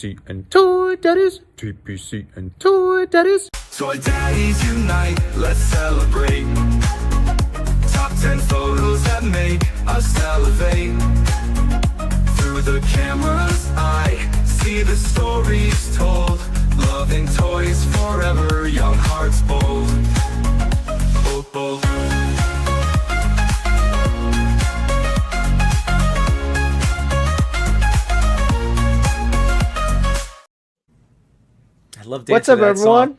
TPC and Toy Daddies, TPC and Toy Daddies. Toy Daddies unite, let's celebrate. Top 10 photos that make us salivate. Through the camera's eye, see the stories told. Loving toys forever, young hearts bold. Bold, bold. I love What's up, everyone?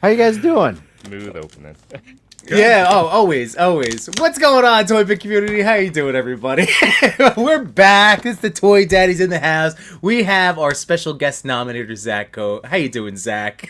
How you guys doing? Smooth opening. Yeah, always. What's going on, ToyPic community? How you doing, everybody? We're back. It's the Toy Daddies in the house. We have our special guest nominator, Zach Oat. How you doing, Zach?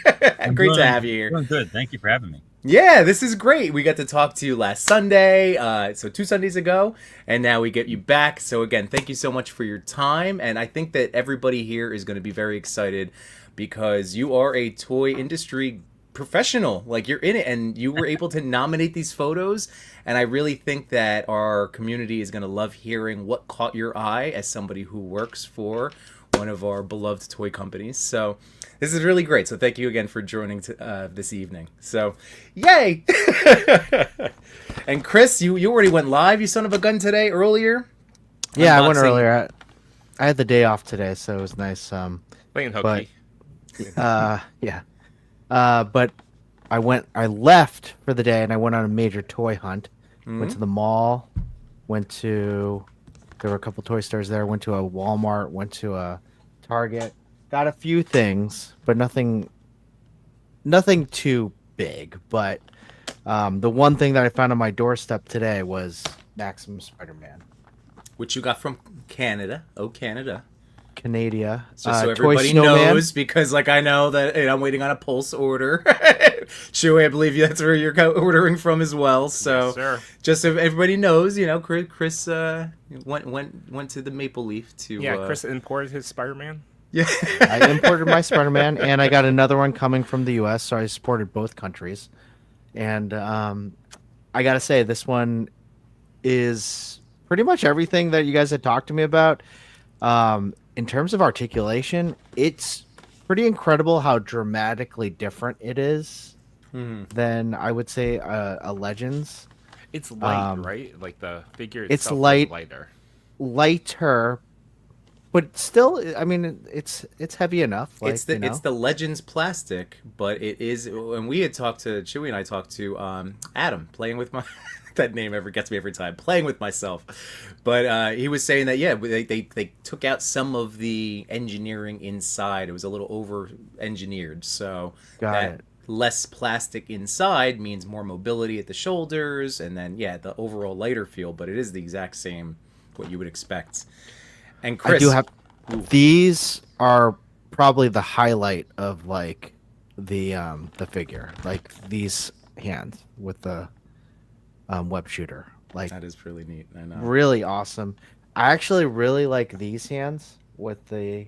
Great to have you here. Doing good. Thank you for having me. Yeah, this is great. We got to talk to you last Sunday, so 2 Sundays ago, and now we get you back. So again, thank you so much for your time, and I think that everybody here is going to be very excited because you are a toy industry professional. Like, you're in it, and you were able to nominate these photos, and I really think that our community is going to love hearing what caught your eye as somebody who works for one of our beloved toy companies. So this is really great. So thank you again for joining this evening. So, yay! And Chris, you already went live, you son of a gun, today, earlier? Yeah, I went earlier. I had the day off today, so it was nice. Playing hooky. Yeah. But I left for the day, and I went on a major toy hunt. Mm-hmm. Went to the mall, there were a couple toy stores there, went to a Walmart, went to a Target. Got a few things, but nothing too big. But the one thing that I found on my doorstep today was Maximum Spider-Man, Which you got from Canada. Oh, Canada. Canada. So everybody knows, because like I know that I'm waiting on a Pulse order. Chewy, I believe that's where you're ordering from as well. So Yes, sir. just so everybody knows, Chris went to the Maple Leaf to Chris imported his Spider-Man. Yeah. I imported my Spider-Man, and I got another one coming from the U.S., so I supported both countries. And I got to say, this one is pretty much everything that you guys had talked to me about. In terms of articulation, it's pretty incredible how dramatically different it is than, I would say, a Legends. It's light, right? Like the figure It's itself light. is lighter. Lighter, but still, I mean, it's heavy enough. Like, It's the Legends plastic, but it is. And we had talked to Chewy, and I talked to Adam, playing with my that name ever gets me every time, playing with myself. But he was saying that they took out some of the engineering inside. It was a little over engineered, so Got it. less plastic inside means more mobility at the shoulders, and then the overall lighter feel. But it is the exact same what you would expect. And Chris, I do have. These are probably the highlight of like the figure, like these hands with the web shooter. Like, that is really neat. I know. really awesome. I actually really like these hands with the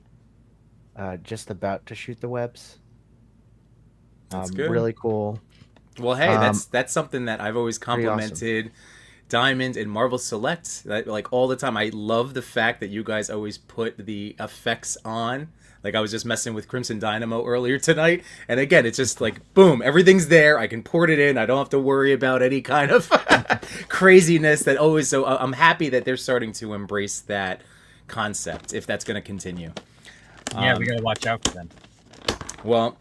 just about to shoot the webs. That's good. Really cool. Well, hey, that's something that I've always complimented Diamond and Marvel Select, like, all the time. I love the fact that you guys always put the effects on. Like, I was just messing with Crimson Dynamo earlier tonight, and again, it's just like, boom, everything's there. I can port it in. I don't have to worry about any kind of craziness that always. So I'm happy that they're starting to embrace that concept, if that's going to continue. Yeah, we gotta watch out for them. Well,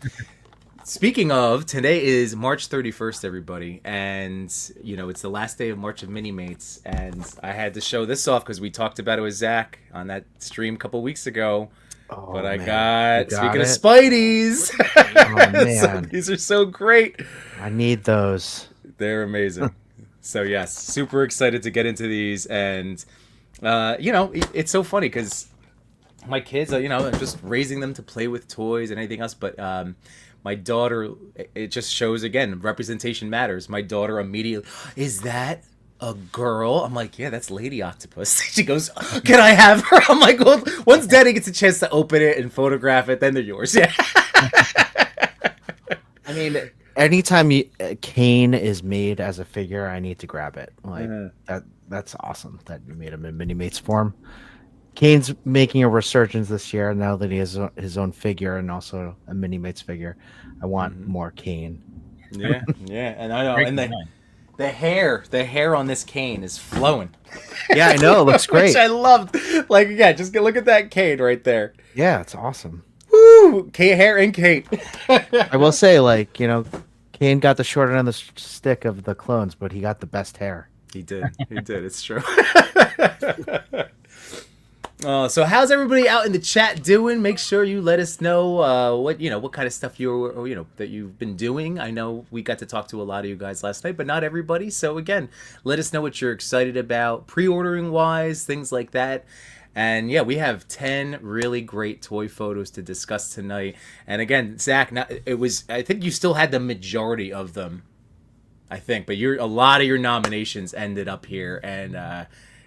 speaking of, today is March 31st, everybody, and it's the last day of March of Mini-Mates, and I had to show this off because we talked about it with Zach on that stream a couple weeks ago. Oh, But I man. got, You speaking it? of Spideys, Oh, man. so these are so great. I need those. They're amazing. So yes, super excited to get into these, and it's so funny because my kids, I'm just raising them to play with toys and anything else, but my daughter, it just shows, again, representation matters. My daughter immediately, is that a girl? I'm like, yeah, that's Lady Octopus. She goes, can I have her? I'm like, well, once Daddy gets a chance to open it and photograph it, then they're yours. Yeah. I mean, anytime Kane is made as a figure, I need to grab it. Like, that's awesome that you made him in Mini-Mates form. Kane's making a resurgence this year now that he has his own figure and also a Mini Mates figure. I want more Kane. Yeah, yeah, and I know, Great and design. the hair on this cane is flowing. Yeah, I know. It looks great. Which I loved. Like, yeah, just look at that cane right there. Yeah, it's awesome. Woo! Hair and cape. I will say, like, Kane got the short end of the stick of the clones, but he got the best hair. He did. He did. It's true. So how's everybody out in the chat doing? Make sure you let us know what kind of stuff that you've been doing. I know we got to talk to a lot of you guys last night, but not everybody. So again, let us know what you're excited about, pre-ordering wise, things like that. And yeah, we have 10 really great toy photos to discuss tonight. And again, Zach, I think you still had the majority of them. I think, but a lot of your nominations ended up here, and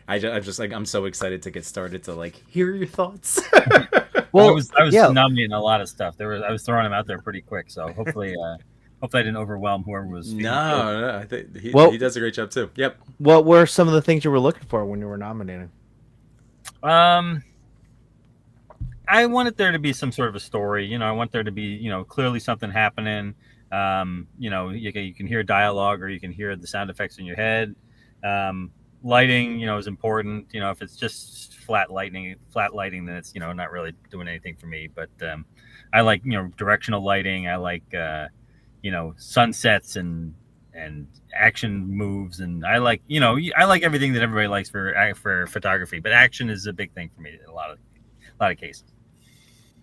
I'm so excited to get started to hear your thoughts. Well, I was nominating a lot of stuff. I was throwing them out there pretty quick, so hopefully I didn't overwhelm whoever was. No, I think he does a great job too. Yep. What were some of the things you were looking for when you were nominating? I wanted there to be some sort of a story. I want there to be, clearly something happening. You can hear dialogue or you can hear the sound effects in your head. Lighting, is important. If it's just flat lighting, then it's, not really doing anything for me. But I like, directional lighting. I like, sunsets and action moves, and I like everything that everybody likes for photography. But action is a big thing for me in a lot of cases.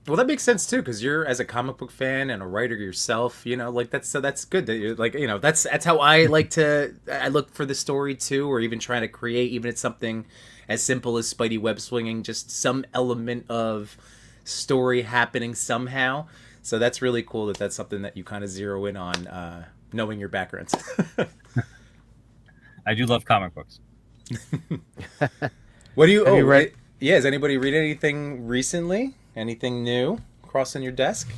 Well, that makes sense too, because you're, as a comic book fan and a writer yourself, that's good that you're that's how I I look for the story too, or even trying to create, even if it's something as simple as Spidey web swinging, just some element of story happening somehow. So that's really cool that that's something that you kind of zero in on, knowing your backgrounds. I do love comic books. What do you? Have you read? Yeah, has anybody read anything recently? Anything new crossing your desk?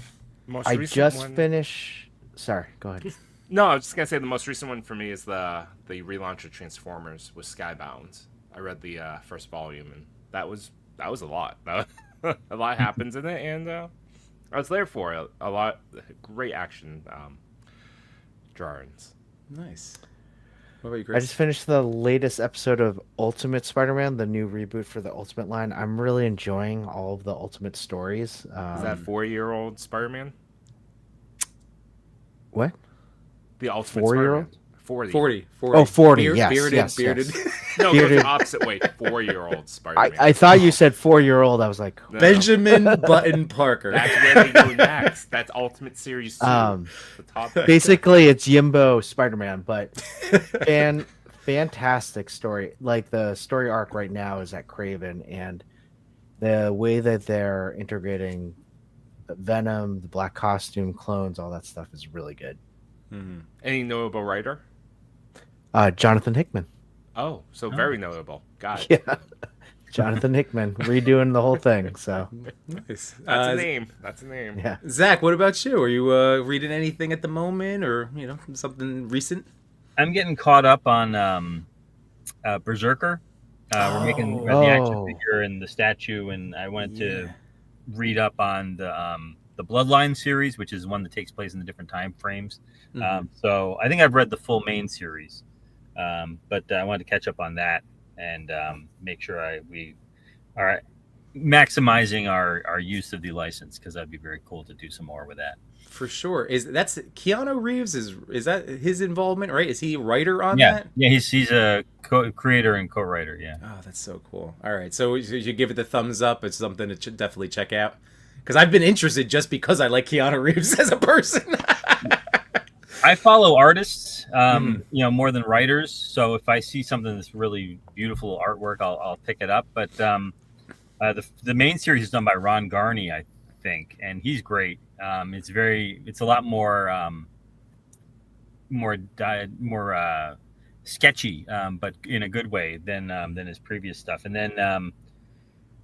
I just finished. Sorry, go ahead. No, I was just gonna say the most recent one for me is the relaunch of Transformers with Skybound. I read the first volume, and that was a lot. A lot happens in it, and I was there for it. A lot great action drawings. Nice. What about you, Chris? I just finished the latest episode of Ultimate Spider-Man, the new reboot for the Ultimate line. I'm really enjoying all of the Ultimate stories. Is that 4-year-old Spider-Man? What? The Ultimate 4-year-old? Spider-Man. 40. 40. Oh, 40, yes, Bearded, yes, bearded. yes. No, Bearded. go the opposite way. 4-year-old Spider-Man. I thought you said 4-year-old. I was like, No. Benjamin Button Parker. That's where they go next. That's Ultimate Series 2. The top basically it's Yimbo Spider-Man, but fantastic story. Like the story arc right now is at Craven, and the way that they're integrating Venom, the black costume, clones, all that stuff is really good. Mm-hmm. Any notable writer? Jonathan Hickman. Oh, so very notable. Got Yeah. it. Jonathan Hickman redoing the whole thing. So Nice. That's a name. That's a name. yeah. Zach, what about you? Are you reading anything at the moment, or something recent? I'm getting caught up on Berserker. We're making the action figure and the statue, and I wanted to read up on the Bloodline series, which is one that takes place in the different time frames. Mm-hmm. So I think I've read the full main series, but I wanted to catch up on that and make sure we are maximizing our use of the license, because that'd be very cool to do some more with that. For sure. That's Keanu Reeves? Is that his involvement, right? Is he a writer on that? Yeah, he's a creator and co-writer. Yeah. Oh, that's so cool. All right, so you give it the thumbs up. It's something to definitely check out, because I've been interested just because I like Keanu Reeves as a person. I follow artists, more than writers. So if I see something that's really beautiful artwork, I'll pick it up. But the main series is done by Ron Garney, I think, and he's great. It's a lot more sketchy, but in a good way than his previous stuff. And then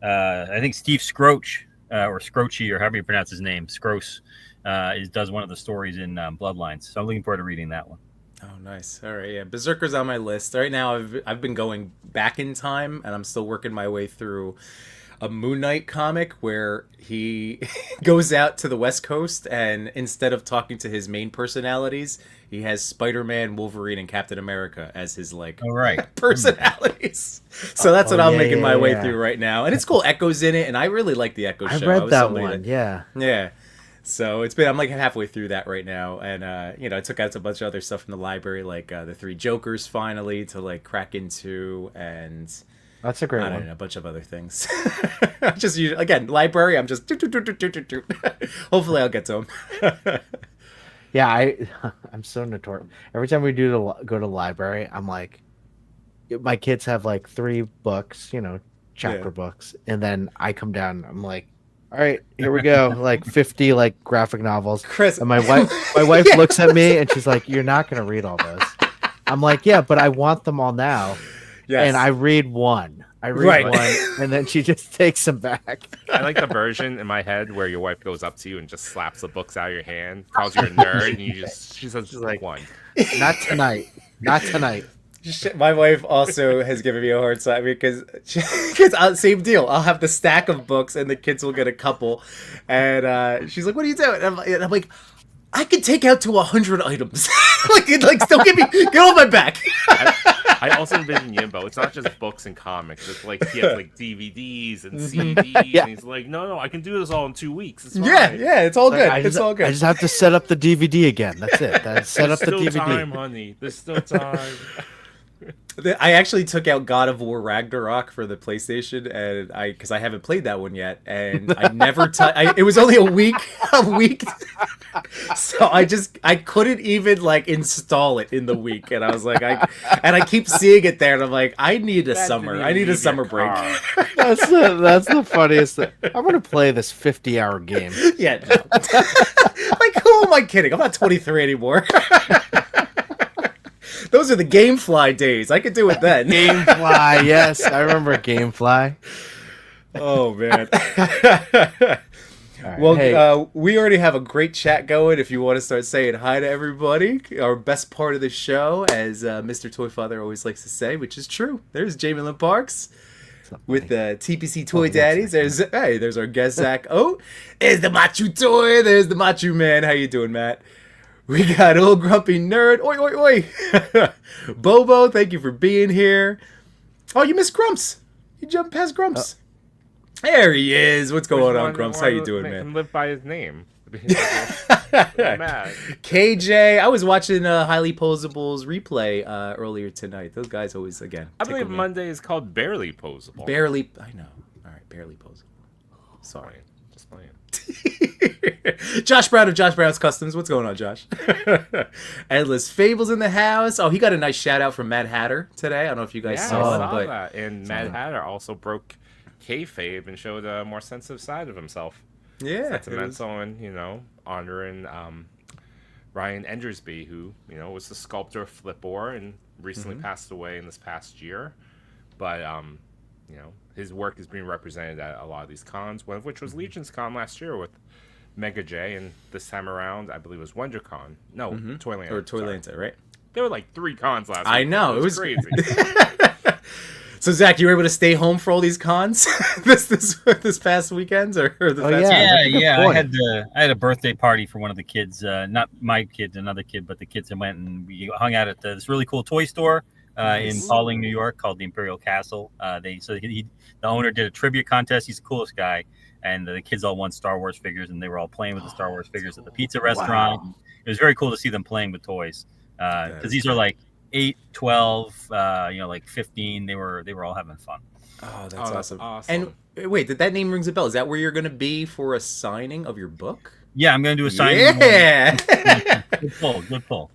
I think Steve Scroach or Scroachy, or however you pronounce his name, Scroce, does one of the stories in Bloodlines. So I'm looking forward to reading that one. Oh, nice. All right, yeah. Berserker's on my list. Right now, I've been going back in time, and I'm still working my way through a Moon Knight comic where he goes out to the West Coast and instead of talking to his main personalities, he has Spider-Man, Wolverine, and Captain America as his like All right. personalities. So that's what I'm yeah, making my yeah, way yeah. through right now, and it's cool. Echo's in it, and I really like the Echo I show. read was that somebody one. that- Yeah. yeah. So I'm like halfway through that right now, and I took out a bunch of other stuff from the library, like the Three Jokers finally to like crack into, and That's a great I don't one. know, a bunch of other things. Just again, library. I'm just hopefully I'll get to them. Yeah, I'm so notorious. Every time we go to the library, I'm like, my kids have like 3 books, chapter Yeah. books, and then I come down. I'm like, all right, here we go, like 50 like graphic novels. Chris, And my wife looks at me and she's like, "You're not gonna read all those." I'm like, "Yeah, but I want them all now." yes. And I read one. Right. One, and then she just takes them back. I like the version in my head where your wife goes up to you and just slaps the books out of your hand, calls you a nerd, and she says just like one. Not tonight. Not tonight. Shit, my wife also has given me a hard time because same deal. I'll have the stack of books and the kids will get a couple, and she's like, "What are you doing?" And I'm like, "I can take out to 100 items. like still get on my back." I also envision Yimbo. It's not just books and comics. It's like he has like DVDs and CDs, Yeah. and he's like, "No, I can do this all in 2 weeks." It's Yeah, fine. yeah, it's all good. It's all good. I just have to set up the DVD again. That's it. Set There's up the still DVD. time, honey. There's still time. I actually took out God of War Ragnarok for the PlayStation, and because I haven't played that one yet, and I never it was only a week, so I couldn't even like install it in the week, and I was like, I keep seeing it there, and I'm like, I need a summer, I need a summer break. That's the funniest thing. I'm gonna play this 50-hour game. Yeah, no. Like who am I kidding? I'm not 23 anymore. Those are the GameFly days. I could do it then. Gamefly, yes, I remember Gamefly. Oh man. All right, Well, hey, we already have a great chat going. If you want to start saying hi to everybody, our best part of the show, as Mr. Toy.Father always likes to say, which is true. There's Jamie Lynn Parks with TPC Toy Daddies. There's our guest Zach Oat. There's the Macho Toy. There's the Macho Man. How you doing, Matt? We got Old Grumpy Nerd. Oi, oi, oi. Bobo, thank you for being here. Oh, you missed Grumps. You jumped past Grumps. There he is. What's going on, Grumps? How you doing, Make man? him live by his name. Mad. KJ, I was watching Highly Posables replay earlier tonight. Those guys always, again, I tickle believe me. Monday is called Barely Posable. Barely, I know. All right, barely Posable. Sorry. Just playing. Josh Brown of Josh Brown's Customs. What's going on, Josh? Endless Fables in the house. Oh, he got a nice shout out from Mad Hatter today. I don't know if you guys Yeah, I saw saw it, but that. And Mad Hatter also broke kayfabe and showed a more sensitive side of himself. yeah, it was- Sentimental and, honoring Ryan Endersby, who, was the sculptor of Flipboard and recently passed away in this past year. But, his work is being represented at a lot of these cons, one of which was Legion's Con last year with Mega J, and this time around, I believe it was WonderCon. No, Toyland. or sorry. Toylanta, right? There were like 3 cons last I week. know, It was it crazy. So Zach, you were able to stay home for all these cons this past weekend, or the Oh, past yeah. weekend? that's a good Yeah. point. I had a birthday party for one of the kids, not my kid, another kid, but the kids that went, and we hung out at this really cool toy store in Paulding, New York, called the Imperial Castle. The owner did a trivia contest. He's the coolest guy, and the kids all won Star Wars figures, and they were all playing with the Star Wars figures at the pizza restaurant. It was very cool to see them playing with toys, because these are like 8, 12, like 15. They were all having fun. Oh, that's Oh, that's awesome. awesome. And wait, that name rings a bell. Is that where you're going to be for a signing of your book? Yeah, I'm gonna do a signing. Yeah. Good pull.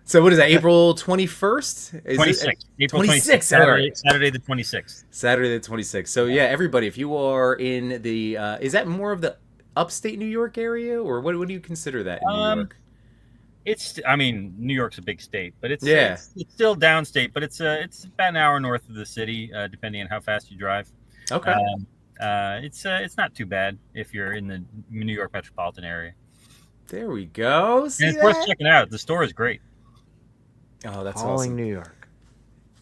So what is that? April 21st? 26th. April 26th, 26th. all right. Saturday the 26th. Saturday the 26th. So yeah, everybody, if you are in the, is that more of the upstate New York area, or what do you consider that in New York? New York's a big state, but it's still downstate, but it's about an hour north of the city, depending on how fast you drive. Okay. It's not too bad if you're in the New York metropolitan area. There we go. See And it's worth that? checking out. The store is great. Oh, that's Calling awesome. New York.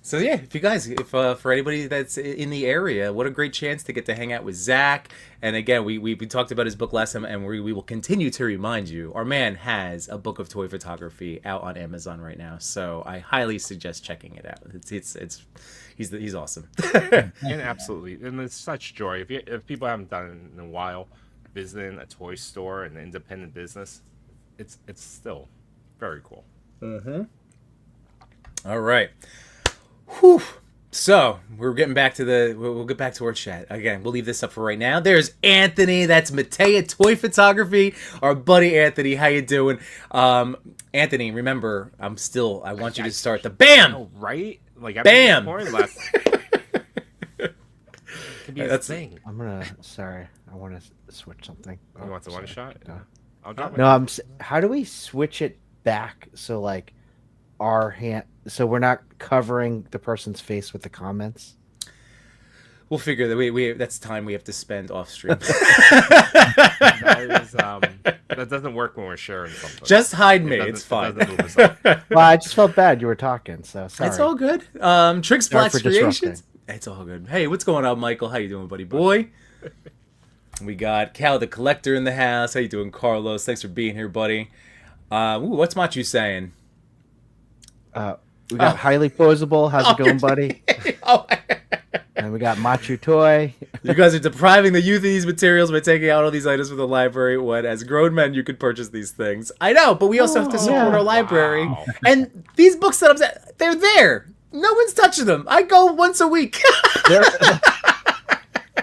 So yeah, if you guys, if for anybody that's in the area, what a great chance to get to hang out with Zach. And again, we talked about his book last time, and we will continue to remind you, our man has a book of toy photography out on Amazon right now. So I highly suggest checking it out. He's awesome. And absolutely, and it's such joy. If people haven't done it in a while, visiting a toy store, an independent business, it's still very cool. All right. Whew. So we're getting back to we'll get back to our chat again. We'll leave this up for right now. There's Anthony. That's Matea Toy Photography. Our buddy Anthony. How you doing? Anthony, remember, I want you to start the bam. Oh, right? Like Bam! Left. Could be a thing. Sorry, I want to switch something. You want the one shot? No. I'll drop it. No, how do we switch it back so like our hand, so we're not covering the person's face with the comments? We'll figure that that's time we have to spend off stream. That doesn't work when we're sharing something. Just hide me. It's fine. Well, I just felt bad you were talking, so sorry. It's all good. Trick Sorry Splash for Creations. disrupting. It's all good. Hey, what's going on, Michael? How you doing, buddy boy? We got Cal the Collector in the house. How you doing, Carlos? Thanks for being here, buddy. What's Machu saying? We got Highly Posable. How's it going, buddy? And we got Machu Toy. You guys are depriving the youth of these materials by taking out all these items from the library when, as grown men, you could purchase these things. I know, but we also have to support our library. Wow. And these books that I'm saying, they're there. No one's touching them. I go once a week.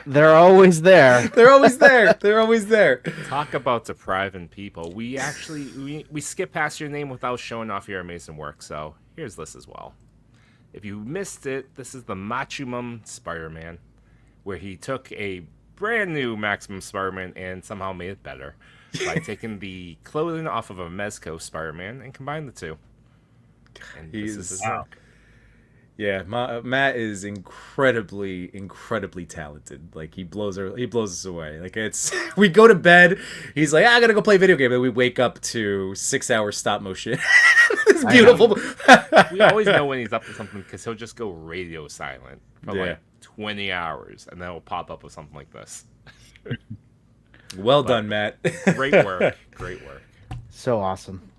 They're always there. They're always there. They're always there. Talk about depriving people. We actually we skip past your name without showing off your amazing work. So here's this as well. If you missed it, this is the Maximum Spider-Man, where he took a brand new Maximum Spider-Man and somehow made it better by taking the clothing off of a Mezco Spider-Man and combined the two. And this is his work. Yeah, Matt is incredibly talented. Like he blows us away. Like it's we go to bed, he's like, I gotta go play video game, and we wake up to 6 hours stop motion. It's beautiful. We always know when he's up to something because he'll just go radio silent for like 20 hours, and then he'll pop up with something like this. Well done, Matt. Great work. Great work. So awesome.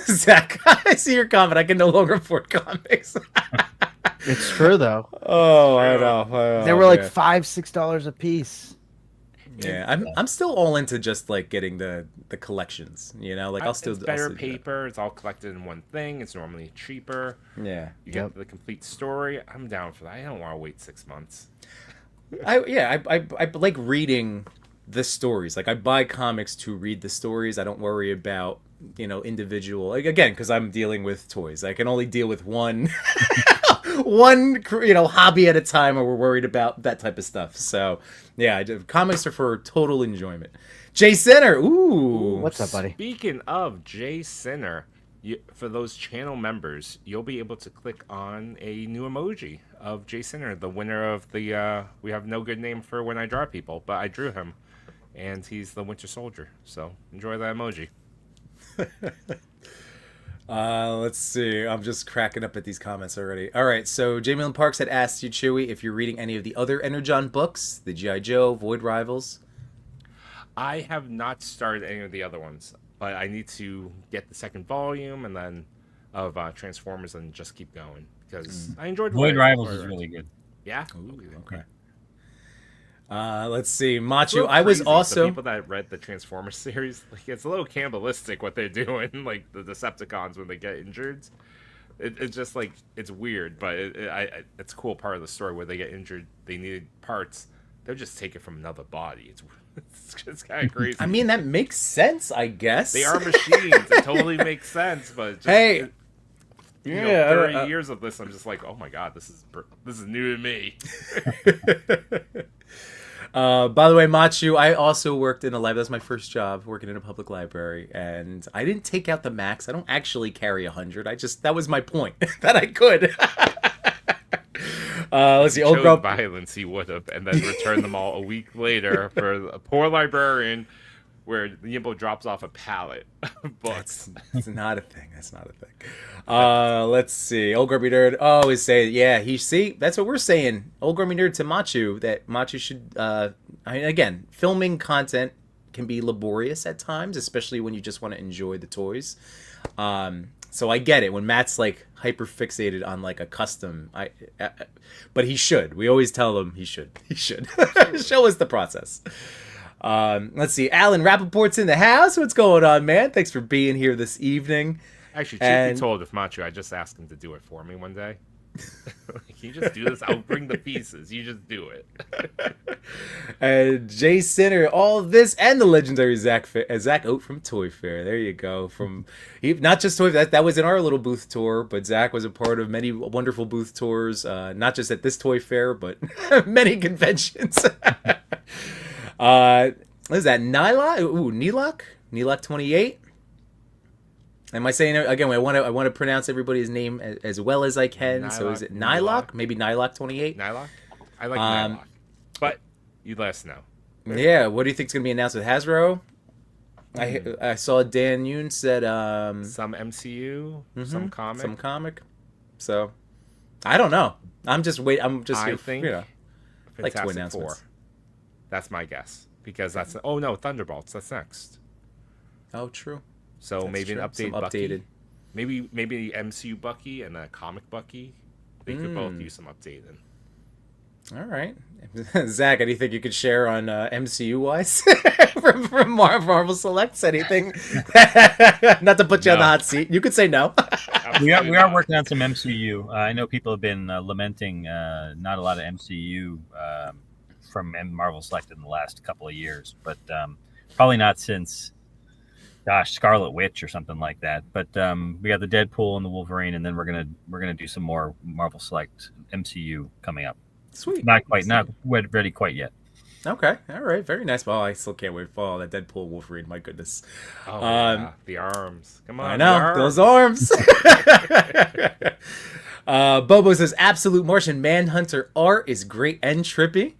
Zach, I see your comment. I can no longer afford comics. It's true though. Oh, I know. They were like $5-6 a piece. Yeah, I'm still all into just like getting the collections. You know, like It's better paper. It's all collected in one thing. It's normally cheaper. Yeah, you get the complete story. I'm down for that. I don't want to wait 6 months. I like reading the stories. Like I buy comics to read the stories. I don't worry about individual, like again, because I'm dealing with toys. I can only deal with one hobby at a time, or we're worried about that type of stuff. So yeah, comics are for total enjoyment. Jay Sinner, ooh, what's up, buddy? Speaking of Jay Sinner, for those channel members, you'll be able to click on a new emoji of Jay Sinner, the winner of the we have no good name for when I draw people, but I drew him, and he's the Winter Soldier. So enjoy that emoji. Let's see. I'm just cracking up at these comments already. All right, so Jamie Lynn Parks had asked you, Chewy, if you're reading any of the other Energon books, the G.I. Joe, Void Rivals. I have not started any of the other ones, but I need to get the second volume and then of Transformers and just keep going because I enjoyed Void Rivals is really good. Yeah. Ooh, okay. Let's see, Machu. I was also the people that read the Transformers series. Like, it's a little cannibalistic what they're doing. Like the Decepticons when they get injured, it's just like it's weird, but it's a cool part of the story where they get injured. They needed parts. They'll just take it from another body. It's kind of crazy. I mean, that makes sense, I guess. They are machines. It totally makes sense, but just, hey. 30 years of this, I'm just like, oh my god, this is new to me. By the way, Machu, I also worked in a library. That was my first job, working in a public library, and I didn't take out the max. I don't actually carry 100. That was my point, that I could. Let's see. Old girl violence he would have, and then returned them all a week later for a poor librarian where Yimbo drops off a pallet of books. That's not a thing. That's not a thing. Let's see. Old Grumpy Nerd. Oh, is saying, yeah, that's what we're saying. Old Grumpy Nerd to Machu, that Machu should, again, filming content can be laborious at times, especially when you just want to enjoy the toys. So I get it when Matt's like hyper fixated on like a custom. But he should. We always tell him he should. He should show us the process. Let's see. Alan Rappaport's in the house. What's going on, man? Thanks for being here this evening. Actually, truth be told, with Machu, I just asked him to do it for me one day. Can you just do this? I'll bring the pieces. You just do it. And Jay Sinner, all of this, and the legendary Zach Oat from Toy Fair. There you go. Not just Toy Fair, that was in our little booth tour, but Zach was a part of many wonderful booth tours, not just at this Toy Fair, but many conventions. What is that? Nilok 28. Am I saying it again? I want to pronounce everybody's name as well as I can. So is it Nilok? Maybe Nilok 28. Nilok? I like Nilok. But you let us know. Yeah. What do you think is going to be announced with Hasbro? I saw Dan Yoon said some MCU, some comic. So I don't know. I'm just here. I think like toy Fantastic announcements. 4. That's my guess because that's Thunderbolts. That's next. Oh, true. So That's maybe true. an updated Some Bucky. updated. Maybe the MCU Bucky and a comic Bucky. They could both use some updating. All right. Zach, anything you could share on MCU wise from Marvel Selects? Anything? Not to put you on the hot seat. You could say no. We are working on some MCU. I know people have been lamenting not a lot of MCU from Marvel Select in the last couple of years, but probably not since, Scarlet Witch or something like that. But we got the Deadpool and the Wolverine, and then we're gonna do some more Marvel Select MCU coming up. Sweet. Not ready quite yet. Okay. All right. Very nice. Well, I still can't wait for all that Deadpool Wolverine. My goodness. Oh, yeah. The arms. Come on. I know. Those arms. Bobo says, Absolute Martian Manhunter art is great and trippy.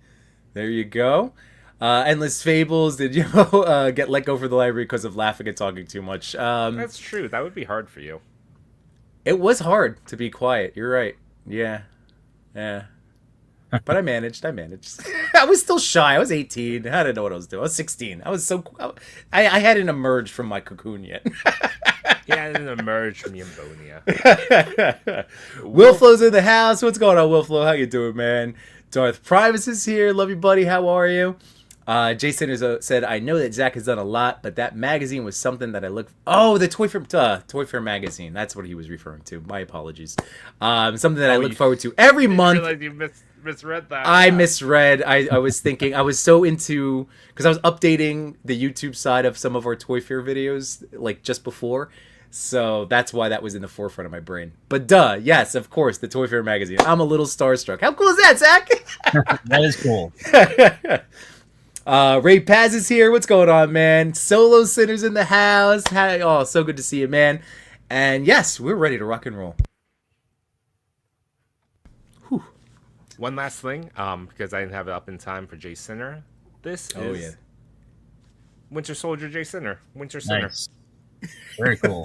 There you go. Endless Fables. Did you get let go for the library because of laughing and talking too much? That's true. That would be hard for you. It was hard to be quiet. You're right. Yeah. But I managed. I was still shy. I was 18. I didn't know what I was doing. I was 16. I hadn't emerged from my cocoon yet. He hadn't emerged from Yimbonia. Wilflow's in the house. What's going on, Wilflow? How you doing, man? Darth Primus is here. Love you, buddy. How are you? Jason said, I know that Zach has done a lot, but that magazine was something that I looked... Oh, the Toy Fair magazine. That's what he was referring to. My apologies. Something that I look forward to every month. I realized you misread that. I misread. I was thinking... I was so into... Because I was updating the YouTube side of some of our Toy Fair videos, like, just before. So that's why that was in the forefront of my brain. But yes, of course, the Toy Fair magazine. I'm a little starstruck. How cool is that, Zach? That is cool. Ray Paz is here. What's going on, man? Solo Sinners in the house. Oh, so good to see you, man. And yes, we're ready to rock and roll. Whew. One last thing, because I didn't have it up in time for Jay Sinner. This is Winter Soldier Jay Sinner. Winter Sinner. Nice. Very cool.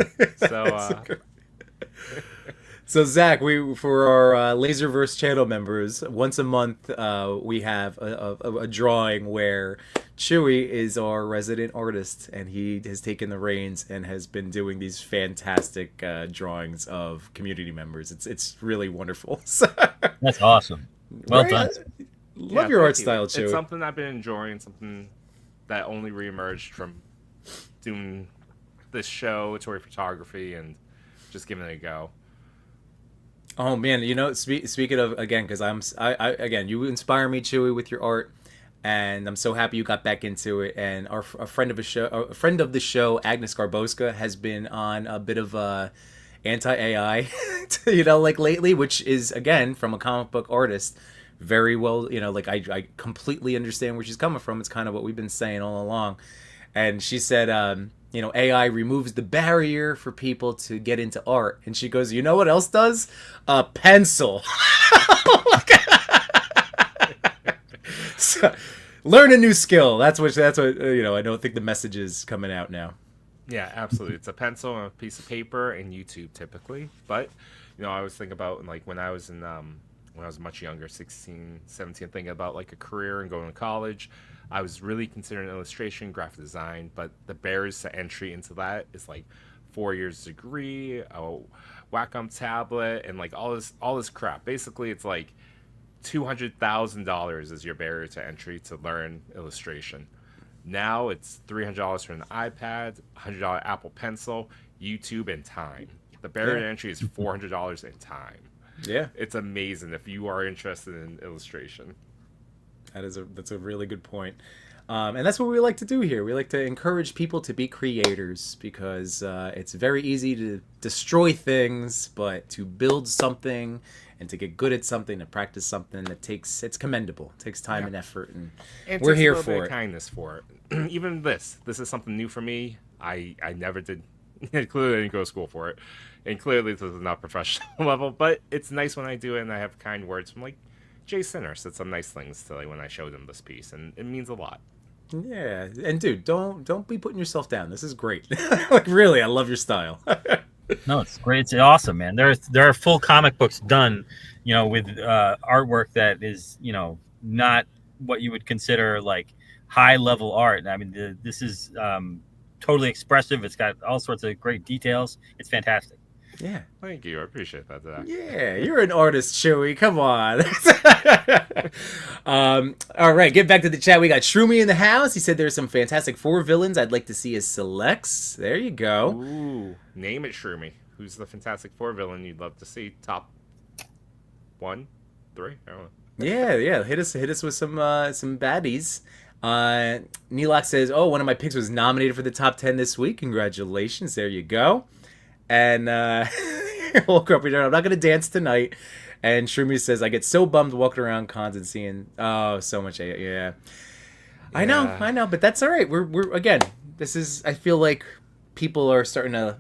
So Zach, for our Laserverse channel members, once a month we have a drawing where Chewy is our resident artist, and he has taken the reins and has been doing these fantastic drawings of community members. It's really wonderful. That's awesome. Well done. Love your art style, Chewy. It's something I've been enjoying. Something that only reemerged from doing this show, toy photography, and just giving it a go. Oh man, speaking of, again, because again, you inspire me, Chewy, with your art, and I'm so happy you got back into it. And a friend of the show, Agnes Garboska, has been on a bit of a anti-AI, like lately, which is, again, from a comic book artist, very well, like I completely understand where she's coming from. It's kind of what we've been saying all along. And she said, AI removes the barrier for people to get into art. And she goes, you know what else does? A pencil. So, Learn a new skill. That's what I don't think the message is coming out now. Yeah, absolutely. It's a pencil and a piece of paper and YouTube typically. But, I always think about like when I was much younger, 16, 17, thinking about like a career and going to college. I was really considering illustration, graphic design, but the barriers to entry into that is like 4 years degree, a Wacom tablet, and like all this crap. Basically, it's like $200,000 is your barrier to entry to learn illustration. Now it's $300 for an iPad, $100 Apple Pencil, YouTube, and time. The barrier to entry is $400 in time. Yeah, It's amazing if you are interested in illustration. that's a really good point. And that's what we like to do here. We like to encourage people to be creators because it's very easy to destroy things, but to build something and to get good at something, to practice something, it's commendable. It takes time and effort, and we're it takes here a little for bit it. of kindness for it. Even this is something new for me. I never did. Clearly, I didn't go to school for it, and clearly this is not professional level. But it's nice when I do it, and I have kind words from like Jay Sinner said some nice things to like when I showed him this piece, and it means a lot. Yeah, and dude, don't be putting yourself down. This is great. Like really, I love your style. No, it's great. It's awesome, man. There are full comic books done, with artwork that is, not what you would consider like high level art. I mean, this is totally expressive. It's got all sorts of great details. It's fantastic. Yeah. Thank you. I appreciate that. Zach. Yeah, you're an artist, Chewy. Come on. All right, get back to the chat. We got Shroomy in the house. He said there's some fantastic 4 villains I'd like to see as selects. There you go. Ooh, name it, Shroomy. Who's the Fantastic Four villain you'd love to see? Top 1, 3? I don't know. Yeah. Hit us with some baddies. Neelock says, "Oh, one of my picks was nominated for the top 10 this week. Congratulations. There you go." And woke up. I'm not gonna dance tonight. And Shroomy says, "I get so bummed walking around cons and seeing so much. Yeah. I know, but that's all right. We're again. This is. I feel like people are starting to.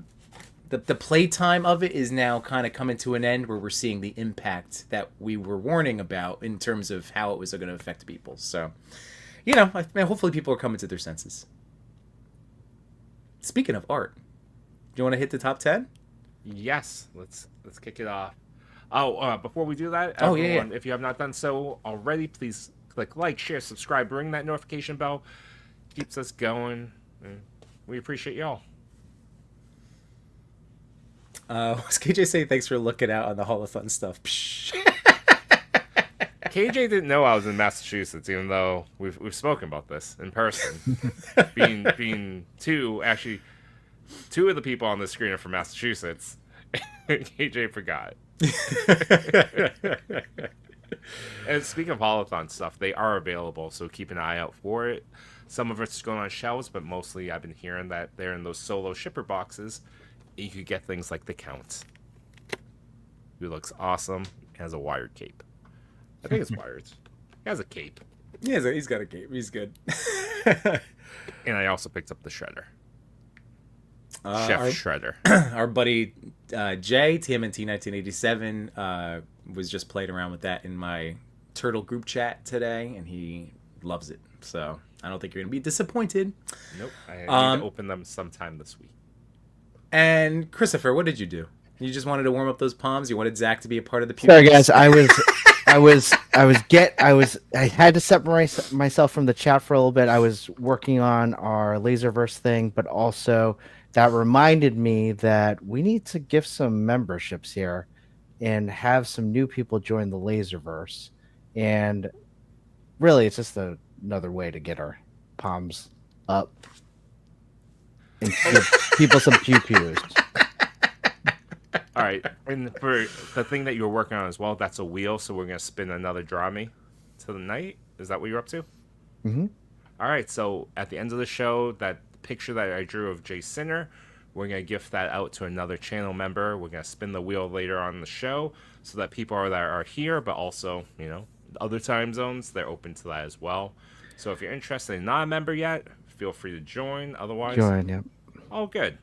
The playtime of it is now kind of coming to an end, where we're seeing the impact that we were warning about in terms of how it was going to affect people. So, hopefully people are coming to their senses. Speaking of art. Do you want to hit the top 10? Yes, let's kick it off. Before we do that, everyone, if you have not done so already, please click like, share, subscribe, ring that notification bell. Keeps us going, and we appreciate y'all. Was KJ saying thanks for looking out on the Hall of Fun stuff? KJ didn't know I was in Massachusetts, even though we've spoken about this in person. being two of the people on the screen are from Massachusetts. KJ forgot. And speaking of Holothon stuff, they are available, so keep an eye out for it. Some of it's going on shelves, but mostly I've been hearing that they're in those solo shipper boxes. You could get things like the Count, who looks awesome, has a wired cape. I think it's wired. He has a cape. Yeah, he's got a cape. He's good. And I also picked up the Shredder. Chef Shredder. Our buddy Jay, TMNT 1987, was just playing around with that in my Turtle group chat today, and he loves it. So I don't think you're going to be disappointed. Nope. I need to open them sometime this week. And Christopher, what did you do? You just wanted to warm up those palms? You wanted Zach to be a part of the Sorry, guys. I had to separate myself from the chat for a little bit. I was working on our Laserverse thing, but also that reminded me that we need to give some memberships here and have some new people join the Laserverse. And really, it's just another way to get our palms up and give people some pew-pews. All right, and for the thing that you were working on as well, that's a wheel, so we're going to spin another Draw Me to the night. Is that what you're up to? Mm-hmm. All right, so at the end of the show, that picture that I drew of Jay Sinner, we're going to gift that out to another channel member. We're going to spin the wheel later on in the show so that people that are here, but also, other time zones, they're open to that as well. So if you're interested and not a member yet, feel free to join. Otherwise, Yep. Oh, good.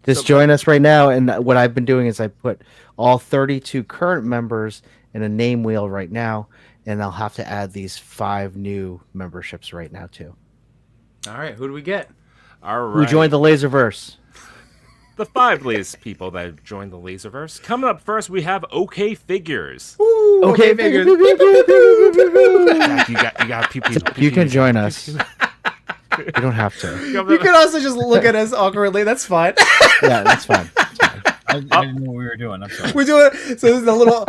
Just join us right now. And what I've been doing is I put all 32 current members in a name wheel right now. and they'll have to add these 5 new memberships right now too. All right, who do we get? All Who right. joined the Laserverse? The 5 latest people that have joined the Laserverse. Coming up first, we have OK Figures. Okay, figures. Zach, you got pew pew. You can join us. You don't have to. You can also just look at us awkwardly. That's fine. Yeah, that's fine. I didn't know what we were doing. I'm sorry. We're doing so. This is a little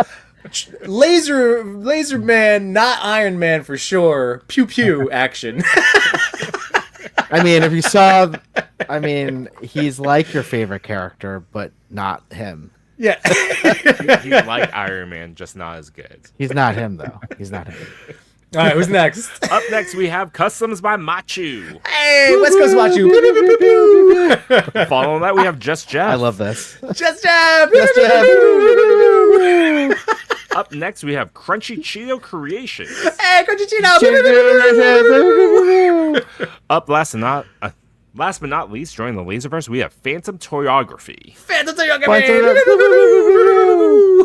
laser man, not Iron Man for sure. Pew pew action. I mean, if you saw, he's like your favorite character, but not him. Yeah. He's like Iron Man, just not as good. He's not him, though. He's not him. All right, who's next? Up next, we have Customs by Machu. Hey, West Coast watch you. Following that, we have Just Jeff. I love this. Just Jeff. Up next, we have Crunchy Cheeto Creations. Hey, Crunchy Cheeto. Up last but not least, joining the Laserverse, we have Phantom Toyography. Phantom Toyography.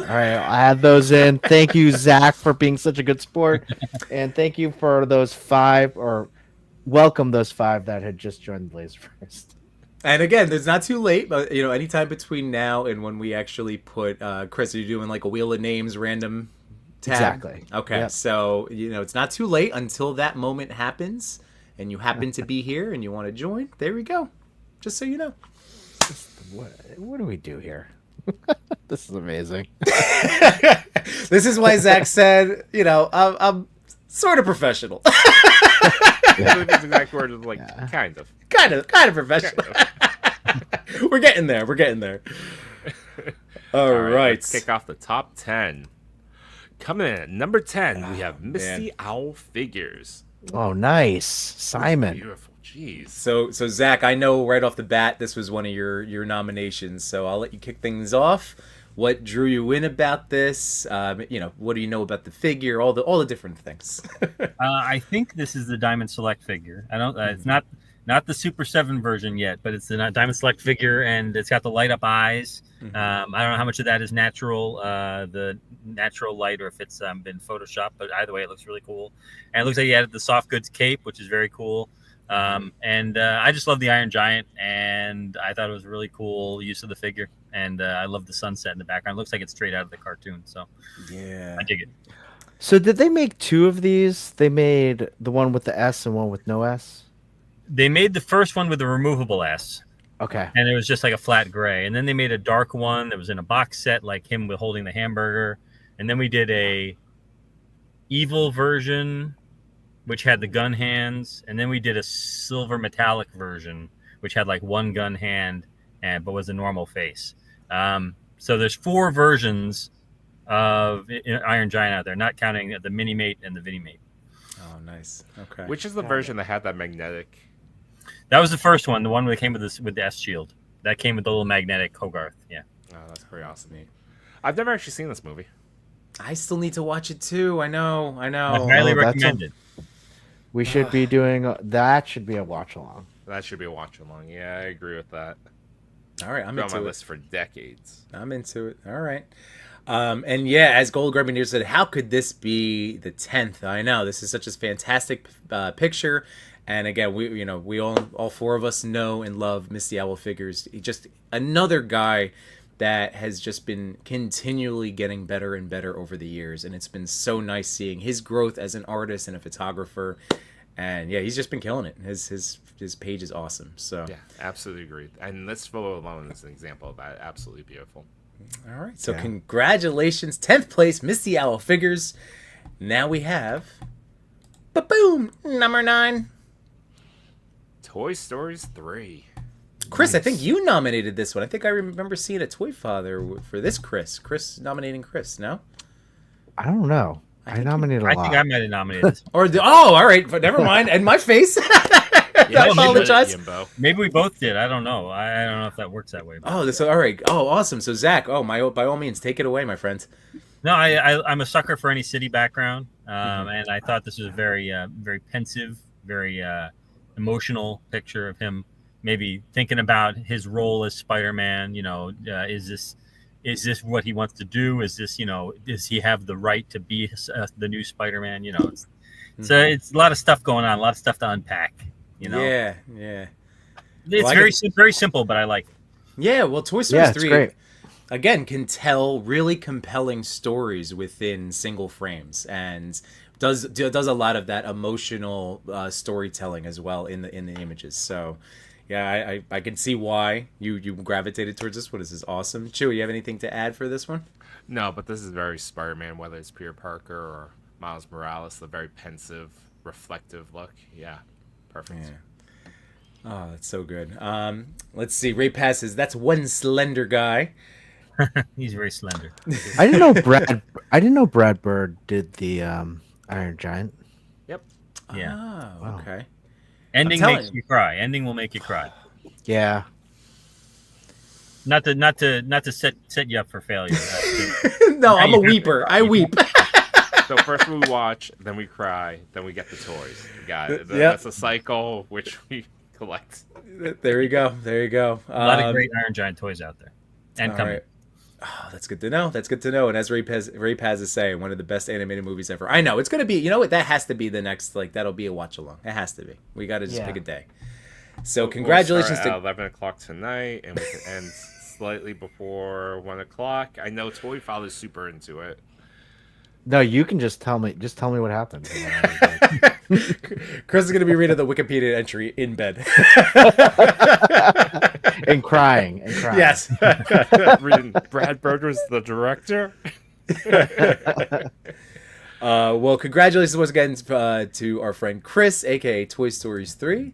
All right, I'll add those in. Thank you, Zach, for being such a good sport. And thank you for those 5, or welcome those 5 that had just joined the Laserverse. And again, it's not too late, but anytime between now and when we actually put Chris, are you doing like a wheel of names, random tab? Exactly. Okay, Yep. so it's not too late until that moment happens, and you happen to be here and you want to join. There we go. Just so you know. What do we do here? This is amazing. This is why Zach said, I'm sort of professional. That's exact word is like kind of. kind of professional. We're getting there. All right. Let's kick off the top 10. Coming in at number 10, we have Misty Owl Figures. Oh, nice. Simon. Beautiful. Jeez. So Zach, I know right off the bat this was one of your nominations, so I'll let you kick things off. What drew you in about this? What do you know about the figure? All the different things. I think this is the Diamond Select figure. I don't. It's not the Super 7 version yet, but it's the Diamond Select figure, and it's got the light up eyes. Mm-hmm. I don't know how much of that is natural, the natural light, or if it's been photoshopped. But either way, it looks really cool. And it looks like he added the soft goods cape, which is very cool. And I just love the Iron Giant, and I thought it was a really cool use of the figure. And I love the sunset in the background. It looks like it's straight out of the cartoon. So Yeah. I dig it. So did they make 2 of these? They made the one with the S and one with no S? They made the first one with the removable S. Okay. And it was just like a flat gray. And then they made a dark one that was in a box set, like him with holding the hamburger. And then we did a evil version, which had the gun hands. And then we did a silver metallic version, which had like one gun hand, but was a normal face. So there's 4 versions of Iron Giant out there, not counting the Mini Mate and the Vinny Mate. Oh, nice. Okay. Which is the version that had that magnetic? That was the first one, the one that came with the S shield. That came with the little magnetic Hogarth. Yeah. Oh, that's pretty awesome. I've never actually seen this movie. I still need to watch it too. I know. I highly recommend it. We should be doing that. Should be a watch along. That should be a watch along. Yeah, I agree with that. All right, I'm Been on into my it. list for decades. I'm into it. All right. And yeah, as Gold Grenadier said, how could this be the 10th? I know this is such a fantastic picture, and again, we all 4 of us know and love Misty Owl Figures. Just another guy that has just been continually getting better and better over the years, and it's been so nice seeing his growth as an artist and a photographer. And yeah, he's just been killing it. His page is awesome. So Yeah, absolutely agree. And this photo alone is an example of that. Absolutely beautiful. all right. So congratulations, 10th place, Misty Owl Figures. Now we have, boom, number 9. Toy Stories 3. Chris, I think you nominated this one. I think I remember seeing a Toy.Father for this Chris. Chris nominating Chris, no? I don't know. I nominated a I lot. think I might have nominated this. All right, but never mind. And my face. I apologize. Yimbo. Maybe we both did. I don't know. I don't know if that works that way. But... Oh, all right. Oh, awesome. So Zach, by all means, take it away, my friend. No, I'm a sucker for any city background, and I thought this was a very, very pensive, very emotional picture of him. Maybe thinking about his role as Spider-Man. Is this is this what he wants to do? Is this, does he have the right to be the new Spider-Man? It's a lot of stuff going on, a lot of stuff to unpack. Yeah. It's Well, very simple, but I like it. Yeah, well, Toy Story 3 great. again can tell really compelling stories within single frames and does a lot of that emotional storytelling as well in the images. So, yeah, I can see why you gravitated towards this one. This is awesome. Chewie, you have anything to add for this one? No, but this is very Spider-Man, whether it's Peter Parker or Miles Morales, the very pensive, reflective look. Yeah, perfect. Yeah. Oh, that's so good. Let's see. Ray passes. That's one slender guy. He's very slender. I didn't know Brad Bird did the Iron Giant. Yep. Yeah. Oh, Wow. okay. Ending telling makes you cry. Ending will make you cry. Yeah. Not to set you up for failure. No, I'm a weeper. I weep. So first we watch, then we cry, then we get the toys. We got it. Yep. That's a cycle which we collect. There you go. A lot of great Iron Giant toys out there. And all coming. right. Oh, that's good to know. That's good to know. And as Ray Paz is saying, one of the best animated movies ever. I know it's gonna be. You know what? That has to be the next. That'll be a watch along. It has to be. We got to just pick a day. So congratulations We'll start to at 11 o'clock tonight, and we can end slightly before 1 o'clock. I know Toy.Father's super into it. No, you can just tell me. Just tell me what happened. Chris is gonna be reading the Wikipedia entry in bed. and crying. Yes. Reading Brad Bird was the director. Well, congratulations once again to our friend Chris, aka Toy Stories 3.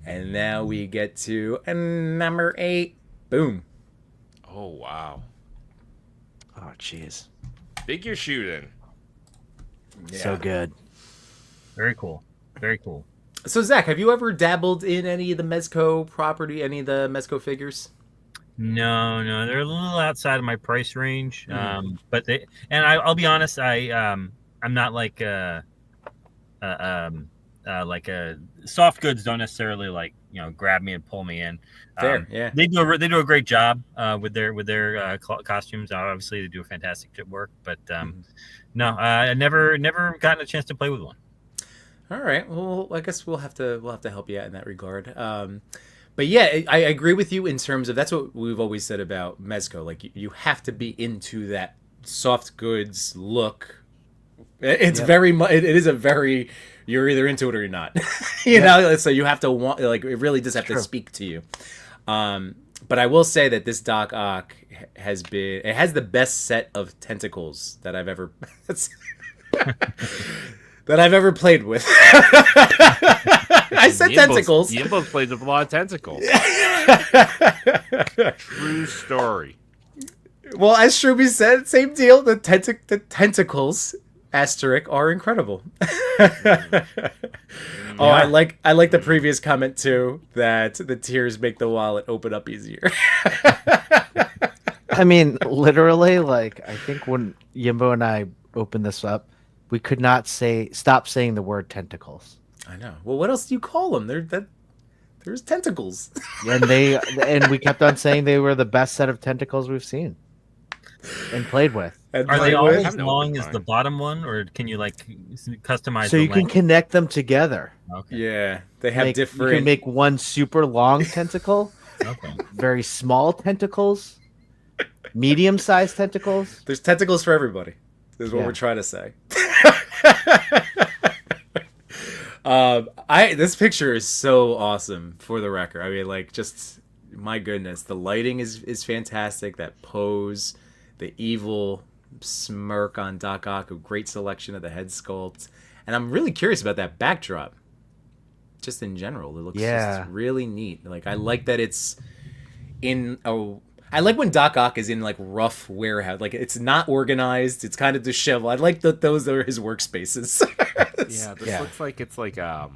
And now we get to number 8. Boom. Oh, wow. Oh, jeez. Figure shooting. So good. Very cool. Very cool. So, Zach, have you ever dabbled in any of the Mezco property, any of the Mezco figures? No, they're a little outside of my price range. But I'll be honest, I'm not like soft goods don't necessarily grab me and pull me in. Fair, yeah. They do a great job with their costumes. Obviously, they do a fantastic work. But no, I never gotten a chance to play with one. All right. Well, I guess we'll have to help you out in that regard. But yeah, I agree with you in terms of that's what we've always said about Mezco. Like you have to be into that soft goods look. It's very much. It is a very. You're either into it or you're not. you know. So you have to want. Like it really does have to speak to you. But I will say that this Doc Ock has been. It has the best set of tentacles that I've ever. that I've ever played with. I said tentacles. Yimbo's played with a lot of tentacles. True story. Well, as Shrooby said, same deal. The tentacles asterisk are incredible. I like the previous comment too that the tears make the wallet open up easier. I mean, literally, I think when Yimbo and I opened this up, we could not stop saying the word tentacles. I know. Well, what else do you call them? There's tentacles. And we kept on saying they were the best set of tentacles we've seen and played with. Are they all as long as the bottom one, or can you customize? So you can connect them together. Okay. Yeah, they have different. You can make one super long tentacle, Okay. very small tentacles, medium-sized tentacles. There's tentacles for everybody. Is what we're trying to say. This picture is so awesome. For the record, I mean, just my goodness, the lighting is fantastic. That pose, the evil smirk on Doc Ock, a great selection of the head sculpt, and I'm really curious about that backdrop. Just in general, it looks just really neat. I like that it's in a. I like when Doc Ock is in rough warehouse. It's not organized. It's kind of disheveled. I like that those are his workspaces. This looks like it's a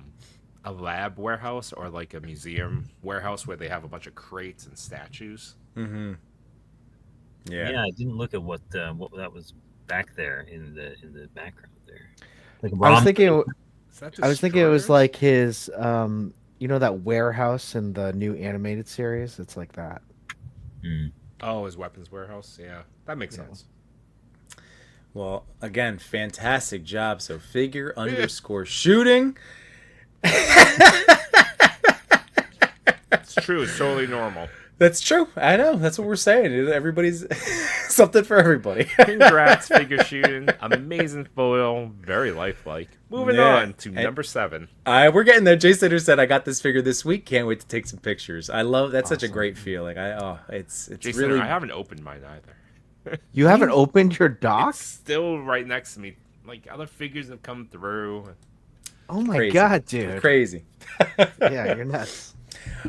lab warehouse or a museum warehouse where they have a bunch of crates and statues. Mm-hmm. Yeah, I didn't look at what that was back there in the background there. I was thinking it was like his that warehouse in the new animated series. It's like that. Oh, his weapons warehouse. Yeah, that makes sense. Well, again, fantastic job. So figure underscore shooting. It's true. It's totally normal. That's true. I know. That's what we're saying. Everybody's something for everybody. Congrats, figure shooting. Amazing photo. Very lifelike. Moving on to number 7. We're getting there. Jay Sitter said, "I got this figure this week. Can't wait to take some pictures." I love that's such a great feeling. It's Jason, really. I haven't opened mine either. You haven't opened your dock? It's still right next to me. Like other figures have come through. Oh my Crazy. god, dude. Crazy. Yeah, you're nuts.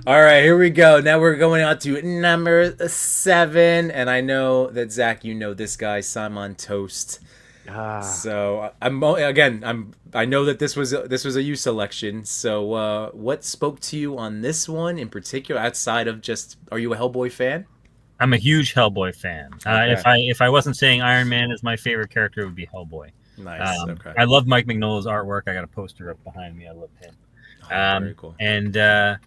All right, here we go. Now we're going on to number 7, and I know that Zach, you know this guy, Simon Toast. So I know that this was a you selection. So what spoke to you on this one in particular, outside of just, are you a Hellboy fan? I'm a huge Hellboy fan. Okay. If I wasn't saying Iron Man is my favorite character, it would be Hellboy. Nice. Okay. I love Mike Mignola's artwork. I got a poster up behind me. I love him. Very cool. And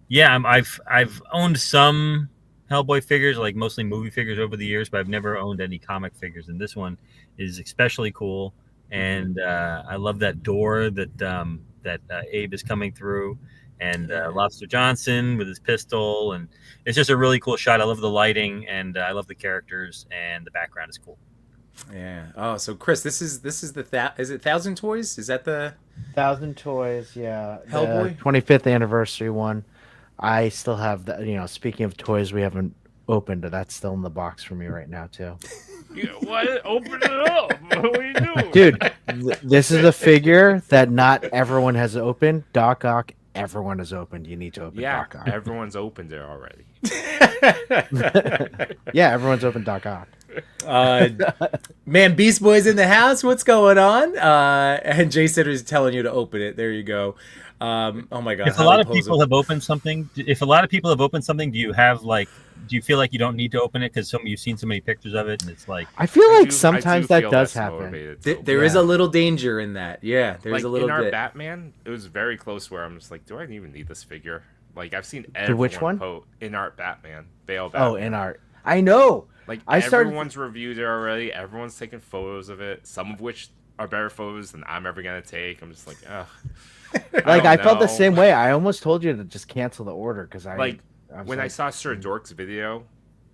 yeah, I've owned some Hellboy figures, like mostly movie figures over the years, but I've never owned any comic figures. And this one is especially cool. And I love that door that Abe is coming through, and Lobster Johnson with his pistol, and it's just a really cool shot. I love the lighting, and I love the characters, and the background is cool. Yeah. Oh, so Chris, this is the is it 1,000 Toys? Is that the 1,000 Toys? Yeah. Hellboy? The 25th anniversary one. I still have that. You know, speaking of toys, we haven't opened it. That's still in the box for me right now too. What? Open it up. What are you doing? Dude, this is a figure that not everyone has opened. Doc Ock, everyone has opened. You need to open Doc Ock. Everyone's opened it already. Yeah, everyone's opened Doc Ock. Man, Beast Boy's in the house. What's going on? And Jay Sitter's telling you to open it. There you go. Oh my god! If a lot of people have opened something, do you feel like you don't need to open it because you've seen so many pictures of it, and it's like, I feel like sometimes that does happen. There is a little danger in that. Yeah, there's a little in our bit. Batman, it was very close where I'm just like, do I even need this figure? Like I've seen everyone which one? In Art Batman, Bale Batman. Oh, in art. I know. Like started... everyone's reviewed it already. Everyone's taking photos of it. Some of which are better photos than I'm ever gonna take. I'm just like, ugh. I felt the same way. I almost told you to just cancel the order because I saw Sir Dork's video,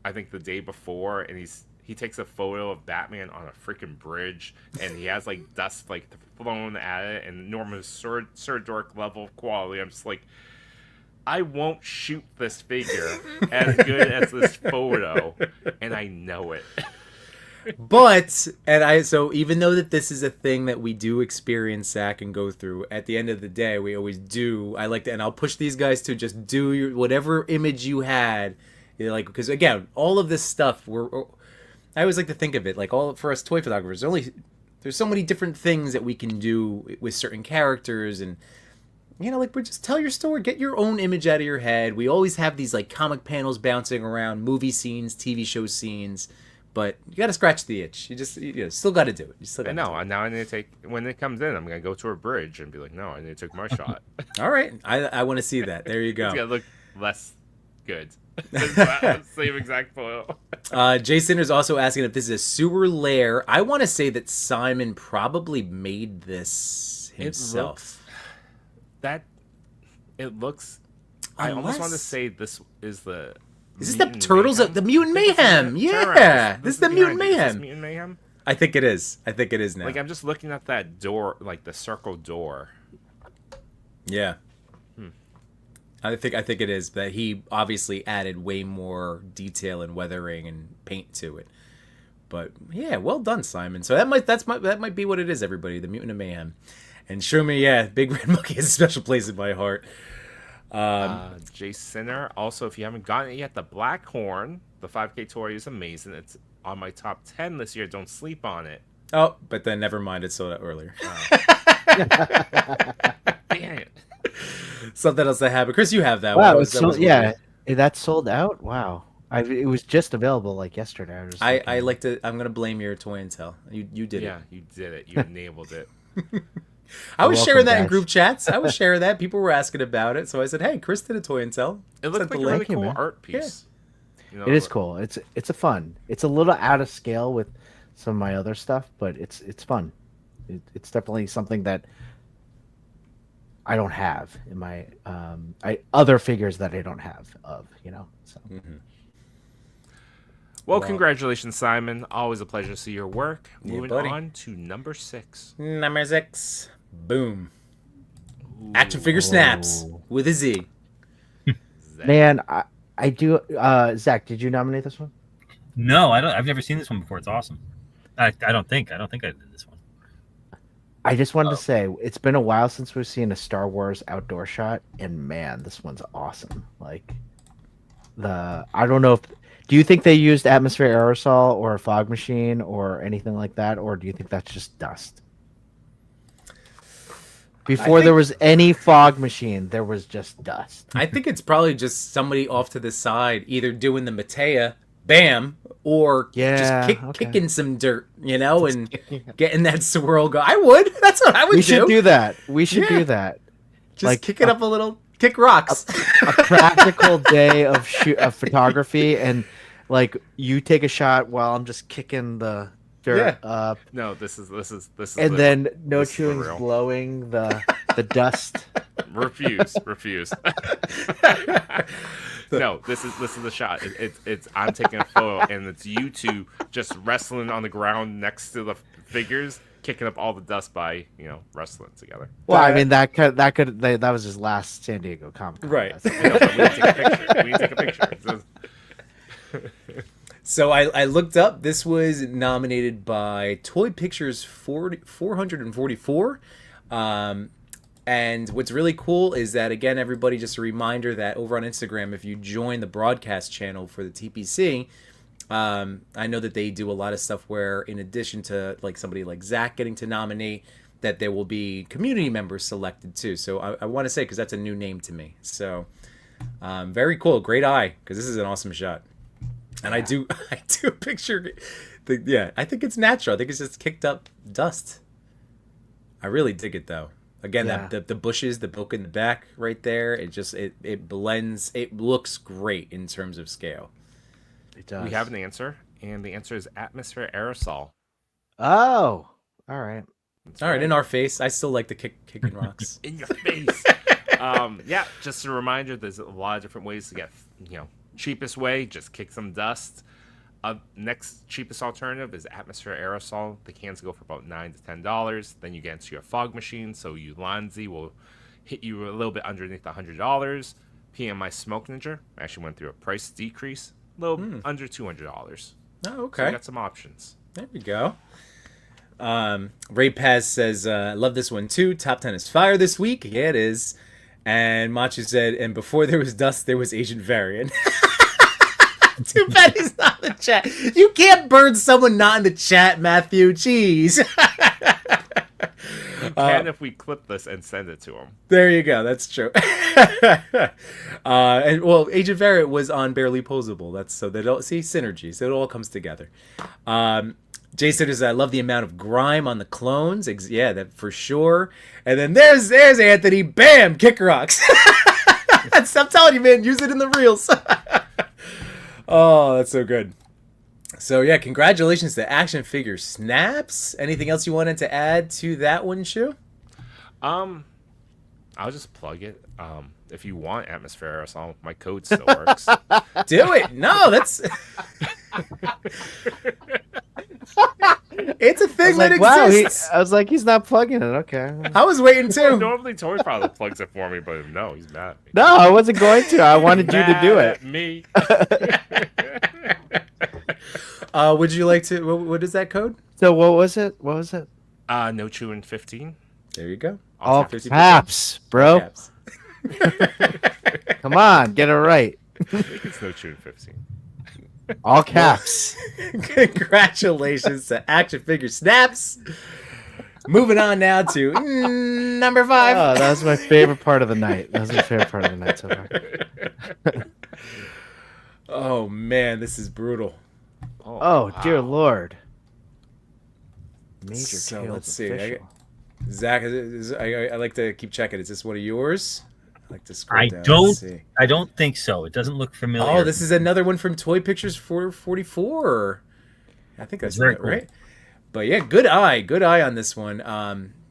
I think the day before, and he takes a photo of Batman on a freaking bridge, and he has like dust like flown at it, and normal Sir Dork level quality. I'm just like, I won't shoot this figure as good as this photo, and I know it. So even though that this is a thing that we do experience, Zach, and go through, at the end of the day, we always do. I like to, and I'll push these guys to just do whatever image you had, because again, all of this stuff, I always like to think of it like all for us toy photographers. There's so many different things that we can do with certain characters, and we just tell your story, get your own image out of your head. We always have these like comic panels bouncing around, movie scenes, TV show scenes. But you got to scratch the itch. You still got to do it. You still got to do it. And now I need to take, when it comes in, I'm going to go to a bridge and be like, no, I need to take my shot. All right. I want to see that. There you go. It's going to look less good. Same exact photo. Jason is also asking if this is a sewer lair. I want to say that Simon probably made this himself. It looks I almost want to say this is the... Is this the Turtles of the Mutant Mayhem? Yeah, this is the Mutant Mayhem. Is this Mutant Mayhem? I think it is. I think it is now. Like I'm just looking at that door, like the circle door. Yeah. I think it is, but he obviously added way more detail and weathering and paint to it. But yeah, well done, Simon. So that might be what it is, everybody. The Mutant of Mayhem, and Shumi, yeah, Big Red Monkey has a special place in my heart. Jay Sinner. Also, if you haven't gotten it yet, the Black Horn, the 5K toy is amazing. It's on my top 10 this year. Don't sleep on it. Oh, but then never mind. It sold out earlier. Damn it. Something else I have. But Chris, you have that one. Wow, that's sold out? Wow. It was just available like yesterday. I'm going to blame your toy and tell. You did it. Yeah, you did it. You enabled it. I was sharing that in group chats. I was sharing that. People were asking about it. So I said, hey, Chris did a toy and tell. It looked like a really cool art piece. You know, It is cool. It's a fun. It's a little out of scale with some of my other stuff, but it's fun. It's definitely something that I don't have in my other figures that I don't have of, So Well, congratulations, Simon. Always a pleasure to see your work. Yeah, Moving buddy. on to number 6. Number 6. Boom. Action figure snaps with a Z. man, I do. Zach, did you nominate this one? No, I don't. I've never seen this one before. It's awesome. I don't think I did this one. I just wanted to say it's been a while since we've seen a Star Wars outdoor shot, and man, this one's awesome. Like I don't know if. Do you think they used atmosphere aerosol or a fog machine or anything like that, or do you think that's just dust? Before there was any fog machine, there was just dust. I think it's probably just somebody off to the side, either doing the Matea, bam, or just kicking some dirt, and getting that swirl go. I would. That's what I would do. We should do that. We should do that. Just like kick it up a little, kick rocks. A practical day of photography, and like you take a shot while I'm just kicking the dirt up. No, this is and then No this is for Chewing's real. blowing the dust. Refuse. No, this is the shot. It's I'm taking a photo, and it's you two just wrestling on the ground next to the figures, kicking up all the dust by wrestling together. Well, I mean that was his last San Diego Comic-Con. Right. I know, but we need to take a picture. We need to take a picture. So I looked up. This was nominated by Toy Pictures 444. And what's really cool is that, again, everybody, just a reminder that over on Instagram, if you join the broadcast channel for the TPC, I know that they do a lot of stuff where, in addition to like somebody like Zach getting to nominate, that there will be community members selected too. So I want to say, because that's a new name to me. So very cool. Great eye, because this is an awesome shot. And I do picture, I think it's natural. I think it's just kicked up dust. I really dig it though. Again, the bushes, the book in the back right there, it blends. It looks great in terms of scale. It does. We have an answer, and the answer is atmosphere aerosol. Oh, all right. That's All right, in our face. I still like the kicking rocks. In your face. Just a reminder, there's a lot of different ways to get, cheapest way, just kick some dust. Next cheapest alternative is atmosphere aerosol. The cans go for about $9 to $10. Then you get into your fog machine, so you Lanzi will hit you a little bit underneath $100. PMI Smoke Ninja actually went through a price decrease, a little under $200. Oh, okay. So we got some options. There we go. Ray Paz says, I love this one too. Top 10 is fire this week. Yeah, it is. And Machu said, and before there was dust, there was Agent Varian. Too bad he's not in the chat. You can't burn someone not in the chat, Matthew. Jeez. We can if we clip this and send it to him. There you go. That's true. And well, Agent Variant was on Barely Posable. That's so they don't see synergy. So it all comes together. Jason says, I love the amount of grime on the clones. Yeah, that for sure. And then there's Anthony. Bam, kick rocks. I'm telling you, man, use it in the reels. Oh, that's so good. So yeah, congratulations to Action Figure Snaps. Anything else you wanted to add to that one, Shu? I'll just plug it. If you want atmosphere aerosol, my code still works. Do it. No, that's it's a thing that exists. I was like, he's not plugging it. Okay. I was waiting too. Normally Toy.Father plugs it for me, but no, he's mad at me. No, I wasn't going to. I wanted you to do Mad it. at me. Would you like to? What is that code? So what was it? No Chewing 15. There you go. All 50%. caps, bro. Caps. Come on, get it right. I think it's No Chewing 15. All caps. Congratulations to Action Figure Snaps. Moving on now to number 5. Oh, that was my favorite part of the night. So far. Oh man, this is brutal. Oh, dear Lord. Major So Tales let's see. official. Zach, I like to keep checking. Is this one of yours? like to scroll I down and don't. see. I don't think so. It doesn't look familiar. Oh, this is another one from Toy Pictures 444. I think that's very it, cool. right? But yeah, good eye on this one.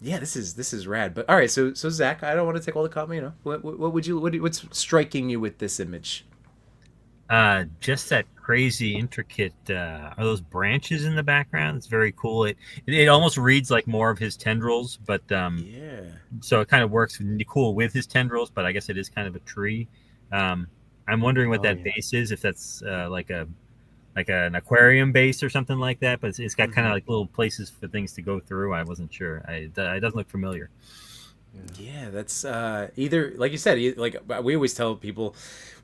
Yeah, this is rad. But all right, so Zach, I don't want to take all the comment. What would you what's striking you with this image? Just that crazy intricate. Are those branches in the background? It's very cool. It almost reads like more of his tendrils, but Yeah. so it kind of works cool with his tendrils. But I guess it is kind of a tree. I'm wondering what that base is. If that's like an aquarium base or something like that. But it's got kind of like little places for things to go through. I wasn't sure. It doesn't look familiar. Yeah, that's either like you said, like we always tell people,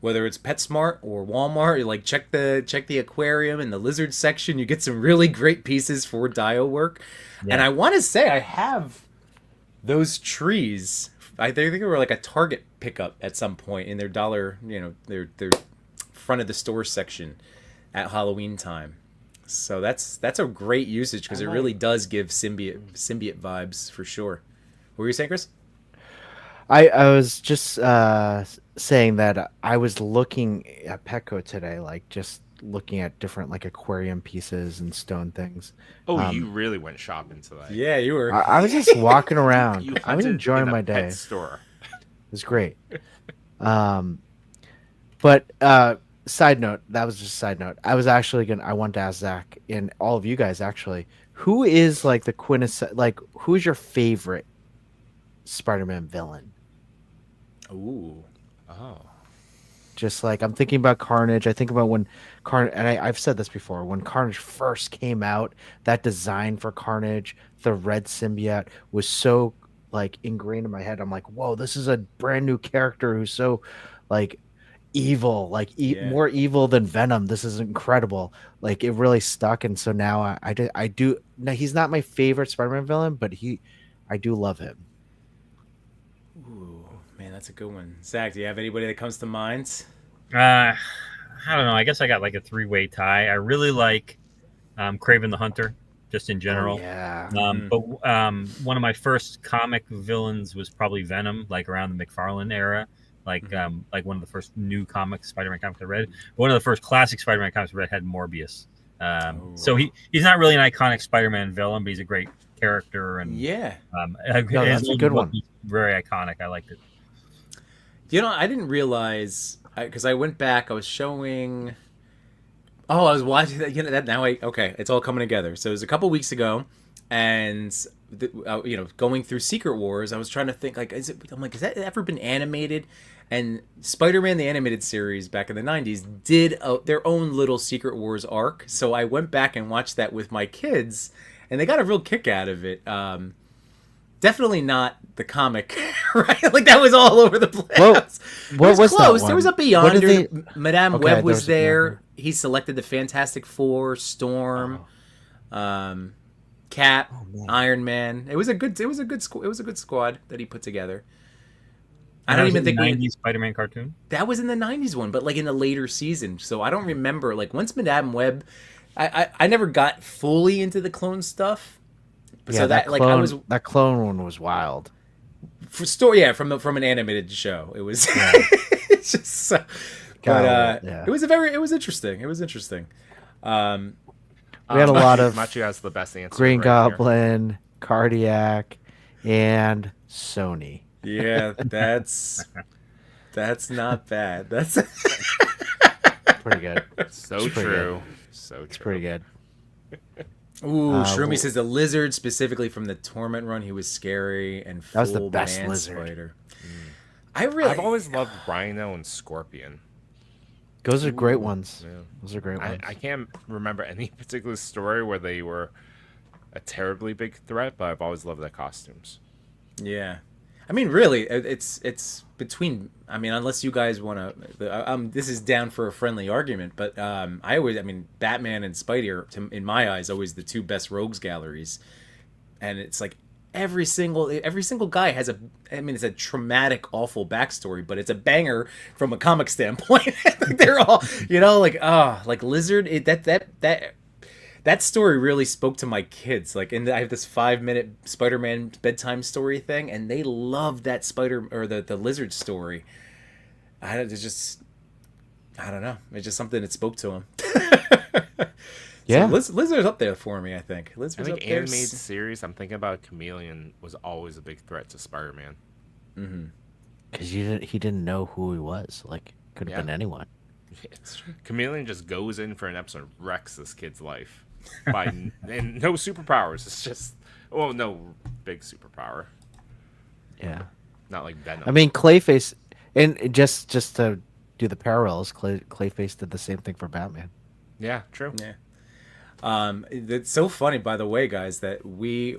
whether it's PetSmart or Walmart, like check the aquarium and the lizard section. You get some really great pieces for dio work, and I want to say I have those trees. I think they were like a Target pickup at some point in their dollar, their front of the store section at Halloween time. So that's a great usage because it really does give symbiote vibes for sure. What were you saying, Chris? I was just saying that I was looking at Petco today, like just looking at different like aquarium pieces and stone things. Oh, you really went shopping today. Yeah, you were. I was just walking around. You I was hunted enjoying in a my day. pet store. It was great. But side note, that was just a side note. I was actually I wanted to ask Zach and all of you guys actually, who is like the quintessential, like who's your favorite Spider-Man villain? Ooh. Oh. Just like I'm thinking about Carnage. I think about when Carnage, and I've said this before, when Carnage first came out, that design for Carnage, the red symbiote, was so like ingrained in my head. I'm like, whoa, this is a brand new character who's so like evil, like more evil than Venom. This is incredible. Like it really stuck, and so now I do. Now he's not my favorite Spider-Man villain, but I do love him. Ooh, man, that's a good one. Zach, do you have anybody that comes to mind? I don't know. I guess I got like a three-way tie. I really like Kraven the Hunter, just in general. Oh, yeah. But one of my first comic villains was probably Venom, like around the McFarlane era. Like one of the first new comics, Spider-Man comics I read. One of the first classic Spider-Man comics I read had Morbius. So he's not really an iconic Spider-Man villain, but he's a great character. And that's a good one. Very iconic. I liked it. I didn't realize, because I went back. I was showing. Oh, I was watching that. That now. Okay, it's all coming together. So it was a couple weeks ago, and going through Secret Wars, I was trying to think like, has that ever been animated? And Spider-Man the animated series back in the 90s did their own little Secret Wars arc. So I went back and watched that with my kids, and they got a real kick out of it. Definitely not the comic, right? Like that was all over the place. What was close. That there was a one? Beyonder. Madame Web was a there. Beyonder. He selected the Fantastic Four, Storm, Cap, Iron Man. It was a good squad that he put together. I don't even think 90s Spider-Man cartoon. That was in the 90s one, but like in the later season. So I don't remember. Like once Madame Web, I never got fully into the clone stuff. Yeah, so that clone one was wild. From an animated show. It was it's just so, it was interesting. It was interesting. We had a lot of Machi has the best answer. Green right Goblin, here. Cardiac, and Sony. Yeah, that's not bad. That's pretty good. So true. So true. It's pretty good. Ooh, Shroomy says the lizard, specifically from the Torment run, he was scary and full. That was the best man lizard. Spider. I've always loved Rhino and Scorpion. Those are great ones. Yeah. Those are great ones. I can't remember any particular story where they were a terribly big threat, but I've always loved their costumes. Yeah. I mean, really, it's between. I mean, unless you guys want to, this is down for a friendly argument. But Batman and Spidey are, in my eyes, always the two best rogues galleries. And it's like every single guy has it's a traumatic, awful backstory, but it's a banger from a comic standpoint. They're all, like Lizard. That that story really spoke to my kids. Like, and I have this 5-minute Spider-Man bedtime story thing, and they loved that spider or the lizard story. It's just, I don't know. It's just something that spoke to them. Yeah. So Lizard's up there for me, I think. I Lizard's think up there. animated series, I'm thinking about Chameleon was always a big threat to Spider-Man. Because he didn't know who he was. Like, could have been anyone. It's true. Chameleon just goes in for an episode and wrecks this kid's life. And no superpowers. It's just, well, no big superpower. Yeah. Not like Venom. I mean, Clayface, and just to do the parallels, Clayface did the same thing for Batman. Yeah, true. Yeah. It's so funny, by the way, guys, that we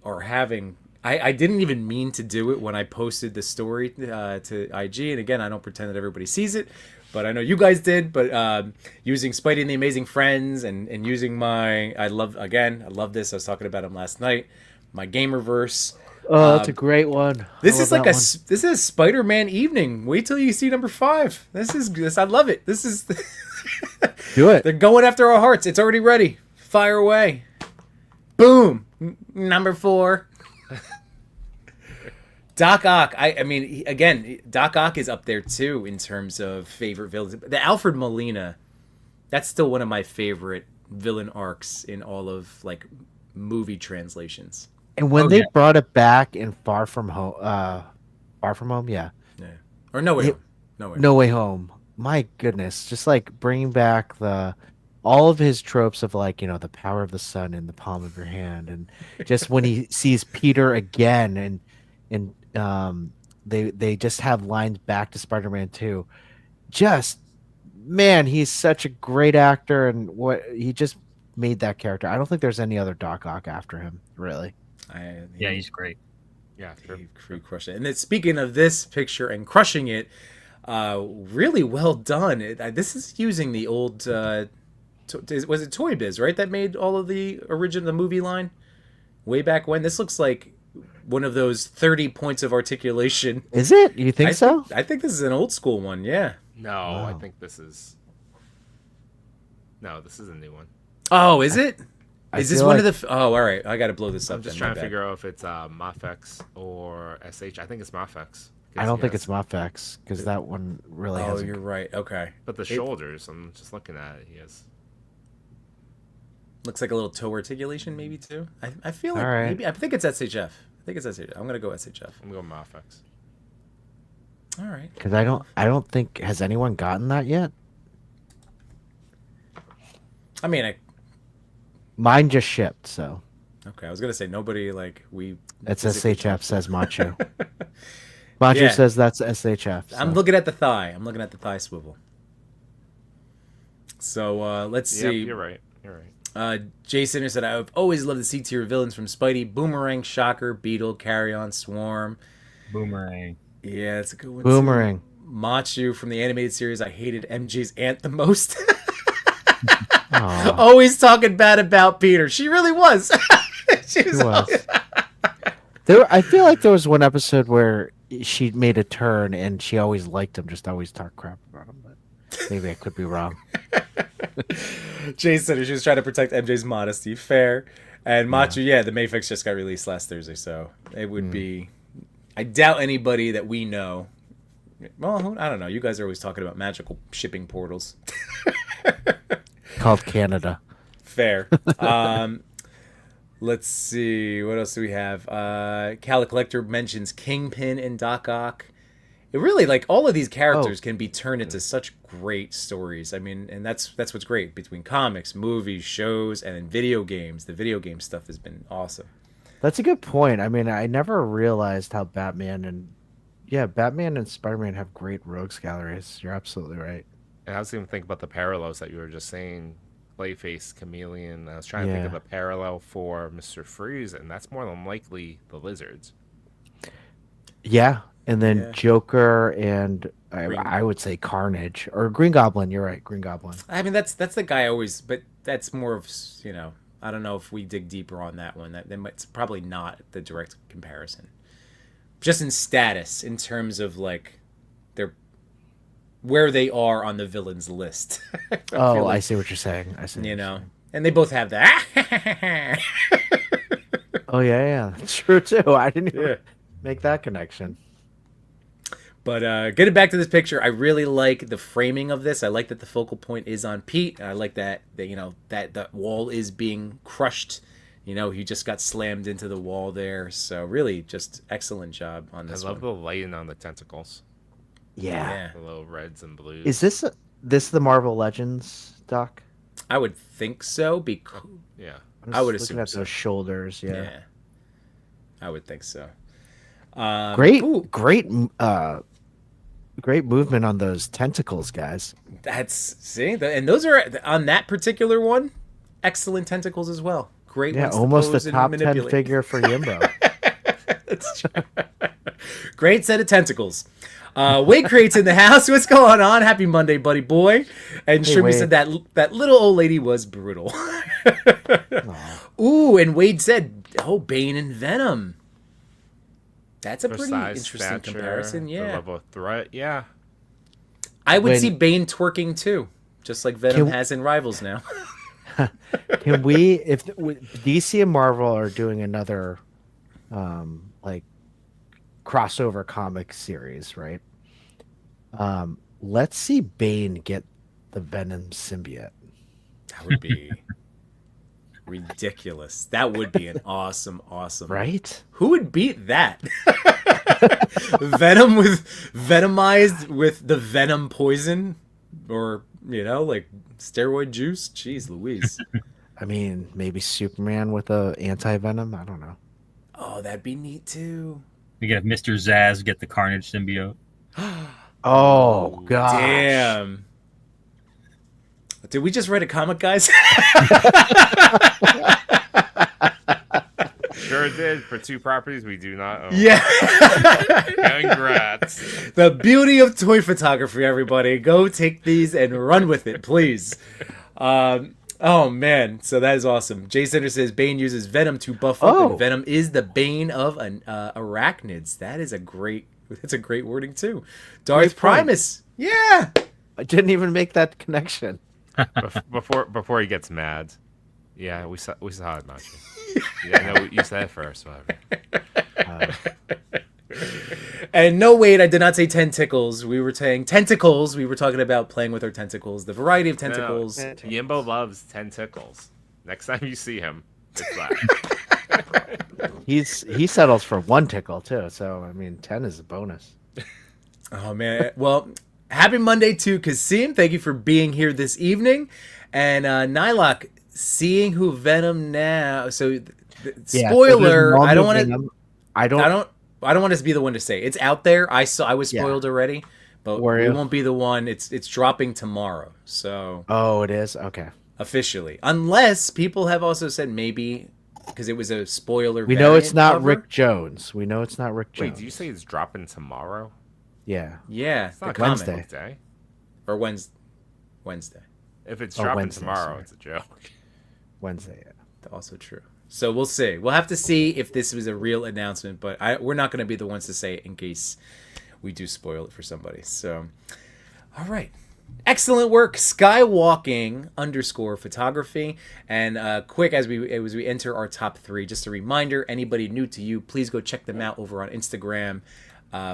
are having. I didn't even mean to do it when I posted the story to IG, and again, I don't pretend that everybody sees it, but I know you guys did. But using Spidey and the Amazing Friends and using my, I love this. I was talking about him last night. My Gamerverse. Oh, that's a great one. This is like this is Spider-Man evening. Wait till you see number 5. This. I love it. This is. Do it. They're going after our hearts. It's already ready. Fire away. Boom. Number 4. Doc Ock. I mean, again, Doc Ock is up there too in terms of favorite villains. The Alfred Molina, that's still one of my favorite villain arcs in all of like movie translations. And when they brought it back in Far From Home, yeah. Or No Way Home. No Way Home. My goodness, just like bringing back all of his tropes of like, the power of the sun in the palm of your hand, and just when he sees Peter again, and they just have lines back to Spider-Man 2. Just, man, he's such a great actor, and what he just made that character. I don't think there's any other Doc Ock after him, really. He's great. Yeah, true. He crushed it. And then speaking of this picture and crushing it, really well done. This is using the old, was it Toy Biz, right? That made all of the movie line way back when. This looks like one of those 30 points of articulation. Is it? You think so? I think this is an old school one. Yeah. No, Wow. I think this is a new one. Oh, is it? Is this feel one like- of the? Oh, all right. I got to blow this up. I'm just then, my trying to bad. figure out if it's Mafex or SH. I think it's Mafex. I don't think it's Mafex, because that one really Oh, hasn't. you're right. Okay. But the shoulders, I'm just looking at it. He has. Looks like a little toe articulation, maybe too. I feel like All right. maybe I think it's SHF. I think it's SHF. I'm gonna go SHF. I'm going Mafex. All right. Because I don't think, has anyone gotten that yet? I mean, Mine just shipped, so okay. I was gonna say nobody like we. it's physically- SHF, says Macho. Macho Yeah. says that's SHF. So. I'm looking at the thigh. I'm looking at the thigh swivel. So let's Yeah, see. you're right. You're right. Jason said, "I've always loved the C-tier villains from Spidey: Boomerang, Shocker, Beetle, Carry-On, Swarm." Boomerang. Yeah, it's a good one. Boomerang. Too. Machu from the animated series. I hated MJ's aunt the most. Aw, Always talking bad about Peter. She really was. she was. she was. I feel like there was one episode where she made a turn and she always liked him, just always talk crap about him. But maybe I could be wrong. Jason said she was trying to protect MJ's modesty. Fair. And Machu, the Mayfix just got released last Thursday, so it would be. I doubt anybody that we know. Well, I don't know. You guys are always talking about magical shipping portals. Called Canada. Fair. Let's see. What else do we have? Cali Collector mentions Kingpin and Doc Ock. It really, like, all of these characters can be turned into such great stories. I mean, and that's what's great between comics, movies, shows, and then video games. The video game stuff has been awesome. That's a good point. I mean, I never realized how Batman and Spider-Man have great rogues galleries. You're absolutely right. And I was even thinking about the parallels that you were just saying. Clayface, Chameleon. I was trying to think of a parallel for Mr. Freeze, and that's more than likely the lizards. Yeah, and then Joker and I would say Carnage or Green Goblin. You're right, Green Goblin. I mean, that's the guy I always, but that's more of, I don't know if we dig deeper on that one. It's probably not the direct comparison. Just in status, in terms of like where they are on the villains list. I see what you're saying. I see. You know, And they both have that. Oh yeah, that's true too. I didn't even Yeah. make that connection. But getting back to this picture, I really like the framing of this. I like that the focal point is on Pete. I like that that wall is being crushed. He just got slammed into the wall there. So really, just excellent job on I this love one. the lighting on the tentacles. Yeah. The little reds and blues. Is this the Marvel Legends doc? I would think so. Because Yeah. I'm I would just assume looking at so. those shoulders. Yeah. yeah, I would think so. Great, ooh, great movement on those tentacles, guys. and those are on that particular one. Excellent tentacles as well. Great. Yeah, ones to almost the pose and top 10 manipulate. figure for Yimbo. That's true. Great set of tentacles. Wade Crate's in the house. What's going on? Happy Monday, buddy boy. And Hey, Shrimmy Wade. said that little old lady was brutal. Ooh, and Wade said, Bane and Venom. That's a For pretty size, interesting stature, comparison. the Yeah. level of threat. Yeah. I would When- see Bane twerking too, just like Venom Can- has in Rivals now. Can we, if DC and Marvel are doing another, like crossover comic series, right? Let's see Bane get the Venom symbiote. That would be ridiculous. That would be an awesome. Right? Who would beat that? Venom with Venomized with the Venom poison, or like steroid juice. Jeez, Louise. I mean, maybe Superman with a anti-venom. I don't know. Oh, that'd be neat too. We get Mr. Zaz get the Carnage symbiote. Oh gosh. Damn. Did we just write a comic, guys? Sure did. For 2 properties we do not own. Yeah. Congrats. The beauty of toy photography, everybody. Go take these and run with it, please. Oh, man. So that is awesome. Jay Center says Bane uses Venom to buff up, and Venom is the bane of arachnids. That's a great wording, too. Darth Great point. Primus. Yeah. I didn't even make that connection. Before he gets mad. Yeah, we saw it, Machi. Yeah, no, you said it first, whatever. And no, wait, I did not say tentacles. We were saying tentacles. We were talking about playing with our tentacles, the variety of tentacles. No, Yimbo loves tentacles. Next time you see him, it's that. He settles for 1 tickle too. So I mean, 10 is a bonus. Oh, man. Well, happy Monday to Kasim. Thank you for being here this evening. And Nylock, seeing who Venom now. So, spoiler. I don't want to. I don't want us to be the one to say it's out there. I was spoiled already, but we won't be the one. It's dropping tomorrow. So. Oh, it is? Okay. Officially, unless people have also said maybe because it was a spoiler. We know it's not cover. Rick Jones. We know it's not Rick Jones. Wait, do you say it's dropping tomorrow? Yeah. Yeah, It's not Wednesday. comic day. or Wednesday. If it's Oh, dropping Wednesday, tomorrow, sorry. it's a joke. Wednesday. Yeah. Also true. So we'll see. We'll have to see if this was a real announcement, but we're not going to be the ones to say it in case we do spoil it for somebody. So, all right. Excellent work, Skywalking _photography. And quick, as we enter our top 3, just a reminder, anybody new to you, please go check them out over on Instagram.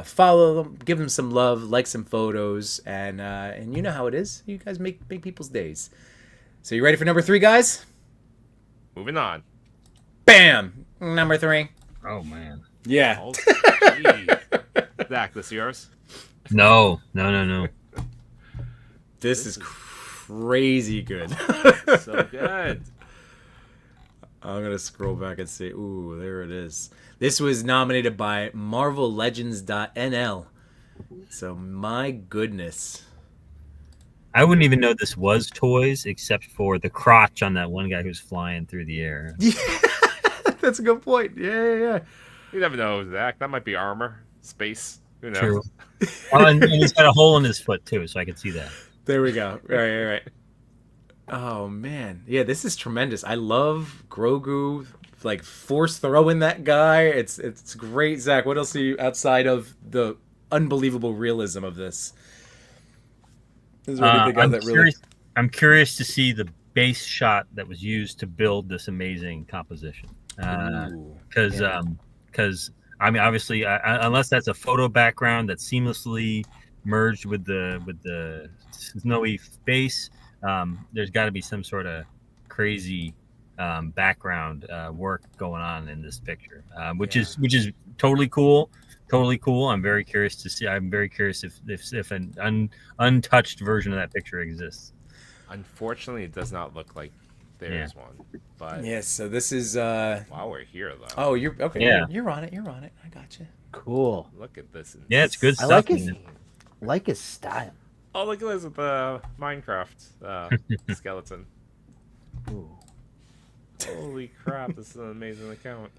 Follow them, give them some love, like some photos, and you know how it is. You guys make people's days. So you ready for number 3, guys? Moving on. Bam! Number 3. Oh man. Yeah. Oh, geez. Zach, this yours? No. This is crazy good. So good. I'm going to scroll back and see. Ooh, there it is. This was nominated by MarvelLegends.nl. So, my goodness. I wouldn't even know this was toys except for the crotch on that one guy who's flying through the air. Yeah, that's a good point. Yeah. You never know, Zach. That might be armor, space. Who knows? True. Oh, and he's got a hole in his foot too, so I could see that. There we go. Right. Oh, man. Yeah, this is tremendous. I love Grogu, like, force throwing that guy. It's great. Zach, what else are you, outside of the unbelievable realism of this? Is there anything else that really... I'm curious to see the base shot that was used to build this amazing composition. Ooh, Because yeah. I mean, obviously, unless that's a photo background that's seamlessly merged with the snowy base, there's got to be some sort of crazy background work going on in this picture, which Yeah. is totally cool. Totally cool. I'm very curious to see. I'm very curious if an untouched version of that picture exists. Unfortunately, it does not look like there's one. But Yes, so this is while we're here, though, oh, you're okay. Yeah. You're on it. You're on it. I got you. Cool. look at this. Yeah, it's good I stuff. like his, man. like his style. Oh, look at this with the Minecraft skeleton. Ooh. Holy crap! This is an amazing account.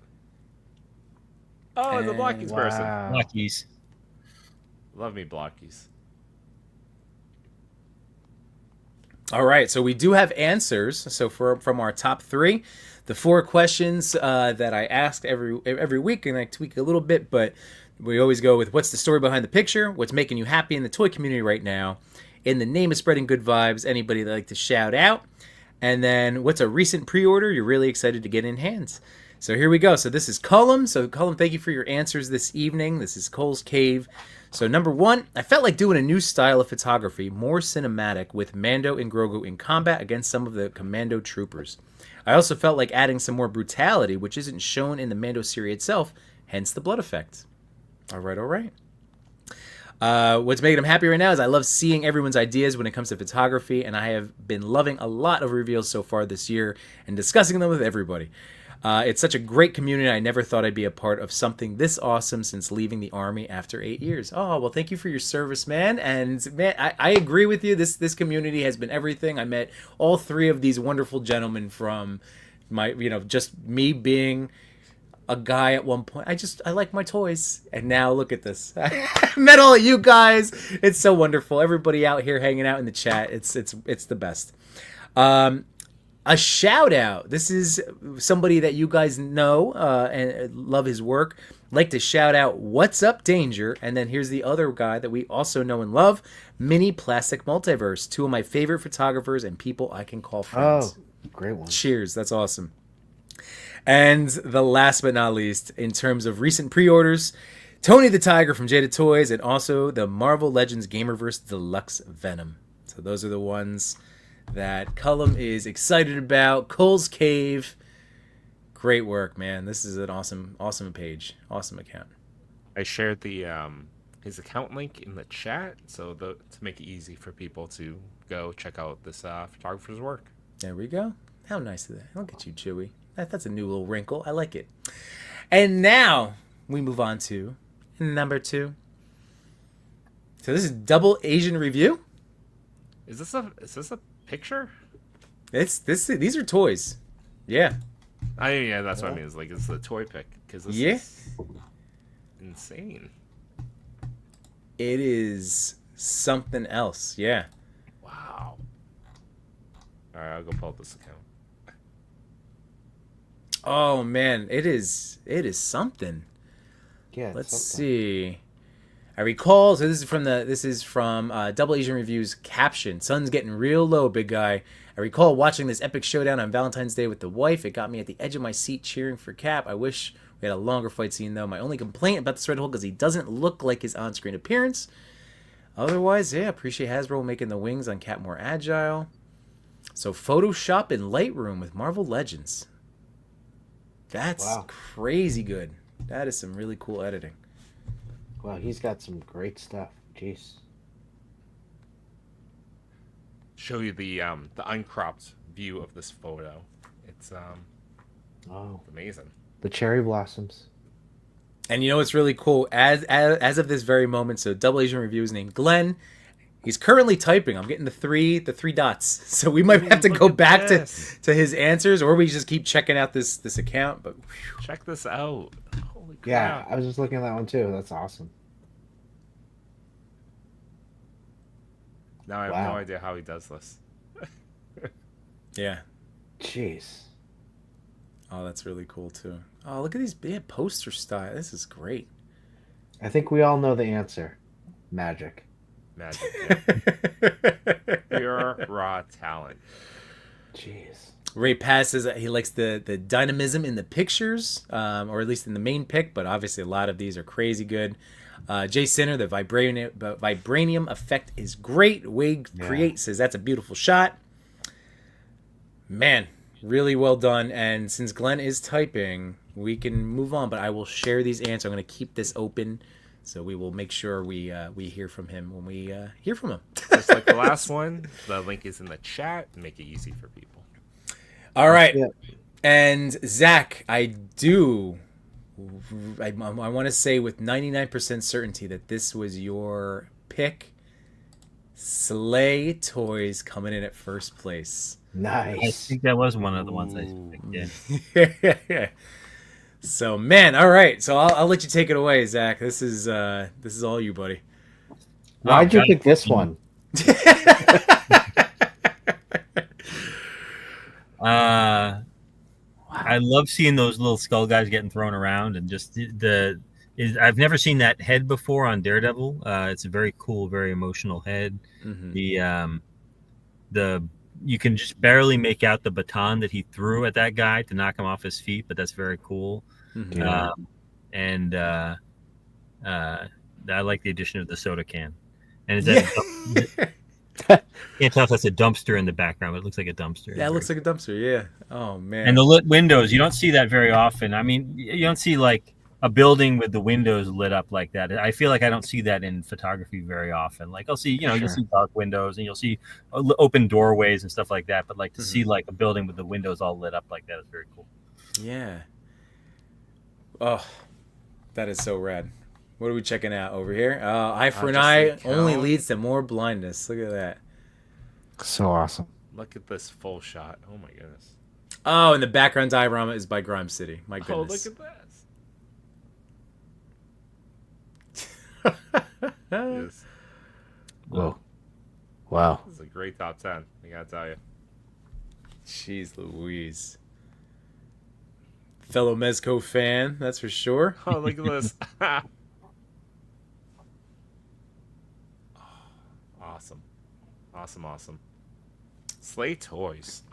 Oh, it's a Blockies person. Wow. Luckies. Love me Blockies. All right, so we do have answers. So from our top 3, the 4 questions that I ask every week, and I tweak a little bit, but we always go with what's the story behind the picture, what's making you happy in the toy community right now, in the name of spreading good vibes, anybody that like to shout out, and then what's a recent pre-order you're really excited to get in hands. So here we go. So this is Cullum. So Cullum, thank you for your answers this evening. This is Cole's Cave. So number 1, I felt like doing a new style of photography, more cinematic, with Mando and Grogu in combat against some of the Commando troopers. I also felt like adding some more brutality, which isn't shown in the Mando series itself, hence the blood effect. All right, all right. What's making him happy right now is I love seeing everyone's ideas when it comes to photography, and I have been loving a lot of reveals so far this year and discussing them with everybody. It's such a great community. I never thought I'd be a part of something this awesome since leaving the Army after 8 years. Oh, well, thank you for your service, man. And, man, I agree with you. This community has been everything. I met all 3 of these wonderful gentlemen from my, just me being a guy at one point. I like my toys. And now look at this. I met all of you guys. It's so wonderful. Everybody out here hanging out in the chat. It's the best. A shout out. This is somebody that you guys know and love his work. Like to shout out What's Up Danger. And then here's the other guy that we also know and love, Mini Plastic Multiverse. 2 of my favorite photographers and people I can call friends. Oh, great one. Cheers. That's awesome. And the last but not least, in terms of recent pre-orders, Tony the Tiger from Jada Toys, and also the Marvel Legends Gamerverse Deluxe Venom. So those are the ones that Cullum is excited about. Cole's Cave. Great work, man. This is an awesome page. Awesome account. I shared the his account link in the chat, so to make it easy for people to go check out this photographer's work. There we go. How nice is that? Look at you, Chewy. That's a new little wrinkle. I like it. And now we move on to number 2. So this is Double Asian Review. Is this a picture? These are toys. Yeah. Yeah, that's what I mean. It's like it's the ToyPic because this Yeah. is insane. It is something else. Yeah. Wow. All right, I'll go pull up this account. Oh man, it is something. Yeah. Let's something. see. I recall. So this is from Double Asian Review's caption. Sun's getting real low, big guy. I recall watching this epic showdown on Valentine's Day with the wife. It got me at the edge of my seat cheering for Cap. I wish we had a longer fight scene though. My only complaint about this Red Hulk is he doesn't look like his on-screen appearance. Otherwise, yeah, appreciate Hasbro making the wings on Cap more agile. So Photoshop in Lightroom with Marvel Legends. That's Wow. crazy good. That is some really cool editing. Wow, he's got some great stuff. Jeez. Show you the uncropped view of this photo. It's Oh, amazing. the cherry blossoms. And you know what's really cool? As of this very moment, so Double Asian Review is named Glenn. He's currently typing. I'm getting the three dots. So we might have to Look go at back this. to his answers, or we just keep checking out this account. But whew. Check this out. Holy crap. Yeah, I was just looking at that one too. That's awesome. Now I have Wow. no idea how he does this. Yeah. Jeez. Oh, that's really cool too. Oh, look at these poster style. This is great. I think we all know the answer. Magic. Magic. Yeah. Pure raw talent. Jeez. Ray Pass says that he likes the dynamism in the pictures, or at least in the main pick, but obviously a lot of these are crazy good. Jay Sinner, the vibranium effect is great. Wade Create says that's a beautiful shot. Man, really well done. And since Glenn is typing, we can move on, but I will share these answers. I'm going to keep this open, so we will make sure we hear from him when we hear from him. Just like the last one, the link is in the chat. Make it easy for people. All right. Yeah. And Zach, I want to say with 99% certainty that this was your pick. Slay Toys coming in at first place. I Nice. think that was one of the ones I picked. Yeah. So, man, all right. So I'll let you take it away, Zach. This is all you, buddy. Why'd you God. pick this one? I love seeing those little skull guys getting thrown around, and just I've never seen that head before on Daredevil. It's a very cool, very emotional head. Mm-hmm. The you can just barely make out the baton that he threw at that guy to knock him off his feet, but that's very cool. Mm-hmm. Yeah. I like the addition of the soda can. And is that can't tell if that's a dumpster in the background, but it looks like a dumpster. Yeah, it looks like a dumpster. Yeah. Oh man. And the lit windows, you don't see that very often. I mean, you don't see like a building with the windows lit up like that. I feel like I don't see that in photography very often. Like I'll see, you'll see dark windows and you'll see open doorways and stuff like that. But like to see like a building with the windows all lit up like that is very cool. Yeah. Oh, that is so rad. What are we checking out over here? Eye for an eye only leads to more blindness. Look at that. So awesome. Look at this full shot. Oh my goodness. Oh, and the background diorama is by Grime City. My goodness. Oh, look at this. Yes. Whoa. Wow. This is a great top 10. I gotta tell you. Jeez Louise. Fellow Mezco fan, that's for sure. Oh, look at this. Awesome. Awesome. Slay Toys.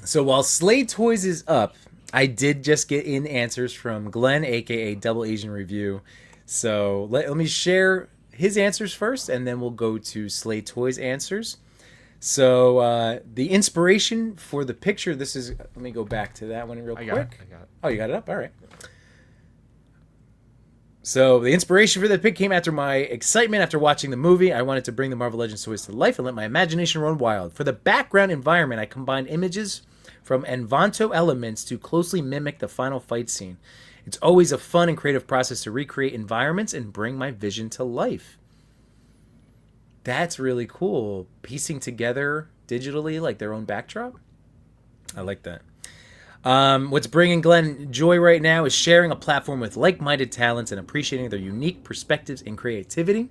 So while Slay Toys is up, I did just get in answers from Glenn, aka Double Asian Review. So let me share his answers first, and then we'll go to Slay Toys answers. So the inspiration for the picture, this is, let me go back to that one real quick. I got it. Oh, you got it up? All right. So the inspiration for the pick came after my excitement after watching the movie. I wanted to bring the Marvel Legends toys to life and let my imagination run wild. For the background environment, I combined images from Envanto elements to closely mimic the final fight scene. It's always a fun and creative process to recreate environments and bring my vision to life. That's really cool. Piecing together digitally like their own backdrop. I like that. What's bringing Glenn joy right now is sharing a platform with like-minded talents and appreciating their unique perspectives and creativity.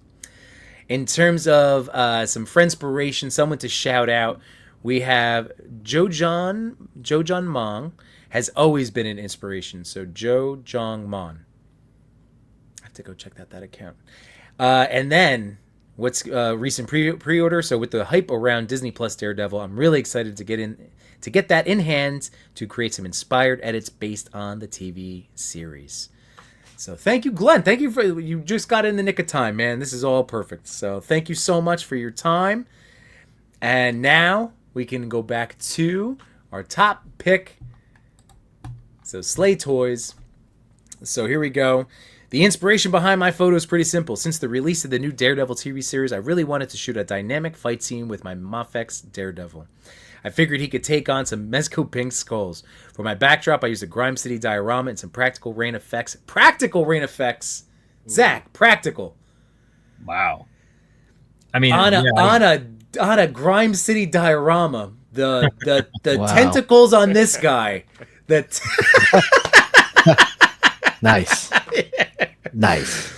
In terms of some friendspiration, someone to shout out, we have Jong Mong has always been an inspiration. So Jong Mong. I have to go check that account. And then what's recent pre-order? So with the hype around Disney Plus Daredevil, I'm really excited to get that in hand to create some inspired edits based on the TV series. So thank you, Glenn. Thank you you just got in the nick of time, man. This is all perfect. So thank you so much for your time. And now we can go back to our top pick. So Slay Toys. So here we go. The inspiration behind my photo is pretty simple. Since the release of the new Daredevil TV series, I really wanted to shoot a dynamic fight scene with my Mafex Daredevil. I figured he could take on some Mezco pink skulls. For my backdrop, I used a Grime City diorama and some practical rain effects. Practical rain effects! Zach, practical. Wow. I mean, on a Grime City diorama, the Wow. tentacles on this guy. Nice. Nice.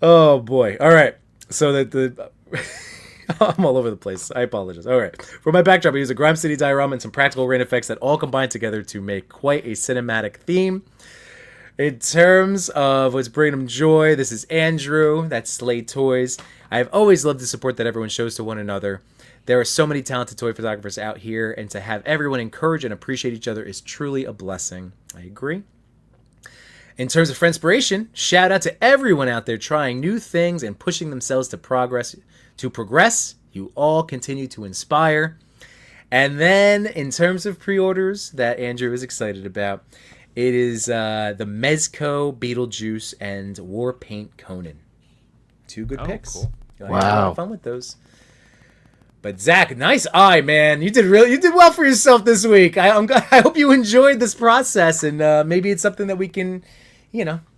Oh boy. All right. So I'm all over the place. I apologize. All right. For my backdrop, I use a Grime City diorama and some practical rain effects that all combine together to make quite a cinematic theme. In terms of what's bringing them joy, this is Andrew. That's Slay Toys. I've always loved the support that everyone shows to one another. There are so many talented toy photographers out here, and to have everyone encourage and appreciate each other is truly a blessing. I agree. In terms of friendspiration, shout out to everyone out there trying new things and pushing themselves to progress. You all continue to inspire. And then in terms of pre-orders that Andrew is excited about, it is the Mezco Beetlejuice and War Paint Conan. 2 good picks. Cool. You'll have a lot of fun with those. But Zach, nice eye, man. You did well for yourself this week. I hope you enjoyed this process, and maybe it's something that we can,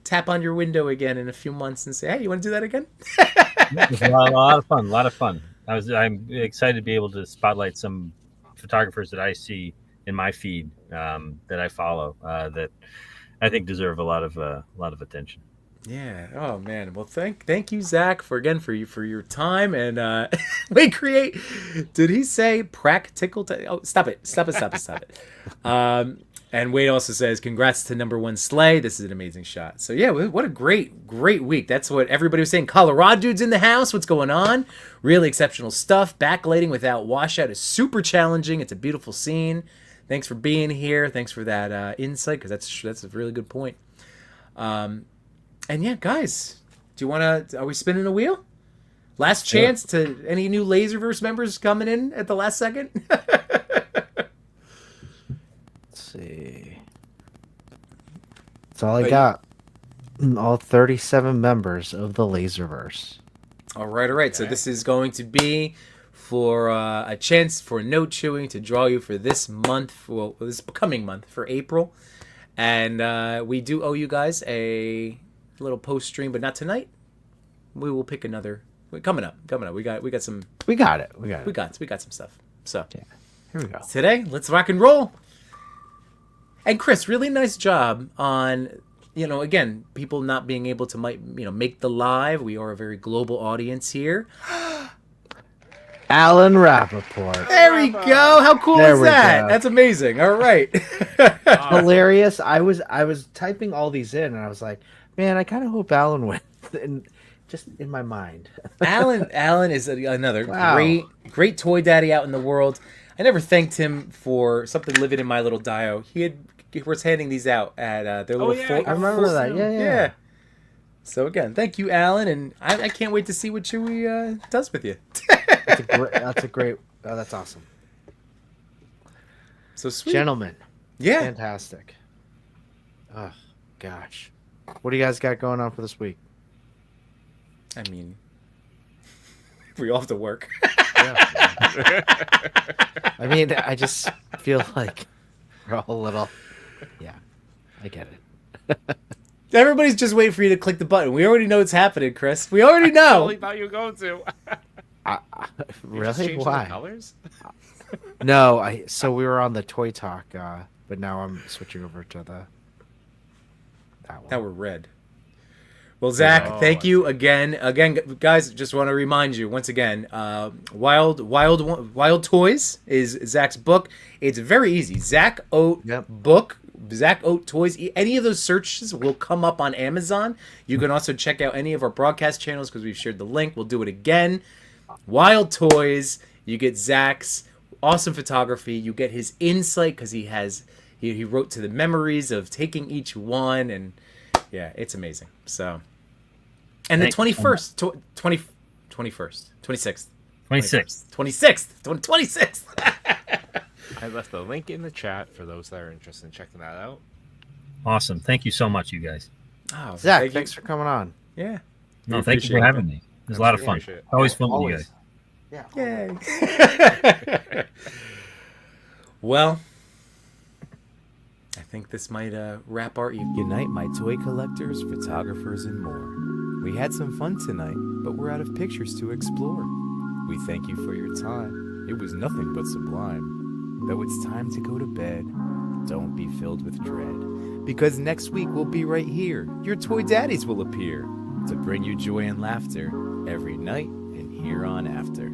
tap on your window again in a few months and say, hey, you want to do that again? It was a lot of fun. A lot of fun. I'm excited to be able to spotlight some photographers that I see in my feed that I follow that I think deserve a lot of attention. Yeah. Oh man. Well, thank you, Zach, for your time and create. Did he say practical? Stop it. And Wade also says, congrats to #1 Slay. This is an amazing shot. So yeah, what a great week. That's what everybody was saying. Colorado dude's in the house. What's going on? Really exceptional stuff. Backlighting without washout is super challenging. It's a beautiful scene. Thanks for being here. Thanks for that insight, because that's a really good point. And yeah, guys, are we spinning a wheel? Last chance to any new Laserverse members coming in at the last second? See. That's all I got. All 37 members of the Laserverse. All right. Okay. So this is going to be for a chance for No.Chewing to draw you for this month, this coming month, for April. And we do owe you guys a little post stream, but not tonight. We will pick another. Coming up. We got some. We got it. We got some stuff. So yeah, here we go. Today, let's rock and roll. And Chris, really nice job on, again, people not being able to make the live. We are a very global audience here. Alan Rappaport. There we go. How cool is that? That's amazing. All right. Hilarious. I was typing all these in, and I was like, man, I kind of hope Alan wins. And just in my mind. Alan is another great toy daddy out in the world. I never thanked him for something living in my little dio. He was handing these out at their little. I remember that. Yeah. So again, thank you, Alan, and I can't wait to see what Chewy does with you. That's awesome. So sweet, gentlemen. Yeah, fantastic. Oh gosh, what do you guys got going on for this week? I mean, we all have to work. I mean, I just feel like we're all a little. Yeah, I get it. Everybody's just waiting for you to click the button. We already know what's happening, Chris. We already know. I totally thought you were going to. Really? Why? The colors? No, so we were on the Toy Talk, but now I'm switching over to that one. That were red. Well, Zach, thank you again. Again, guys, just want to remind you once again, Wild Toys is Zach's book. It's very easy. Zach Oat book, Zach Oat Toys. Any of those searches will come up on Amazon. You can also check out any of our broadcast channels because we've shared the link. We'll do it again. Wild Toys. You get Zach's awesome photography. You get his insight because he wrote to the memories of taking each one, and yeah, it's amazing. So. And the 26th. I left the link in the chat for those that are interested in checking that out. Awesome. Thank you so much, you guys. Oh, Zach, thanks for coming on. Yeah. No, thank you for having me. It was a lot of fun. Always fun with you guys. Yeah. Yay. Well, I think this might wrap our evening. Unite my toy collectors, photographers, and more. We had some fun tonight, but we're out of pictures to explore. We thank you for your time. It was nothing but sublime. Though it's time to go to bed, don't be filled with dread. Because next week we'll be right here. Your toy daddies will appear to bring you joy and laughter every night and here on after.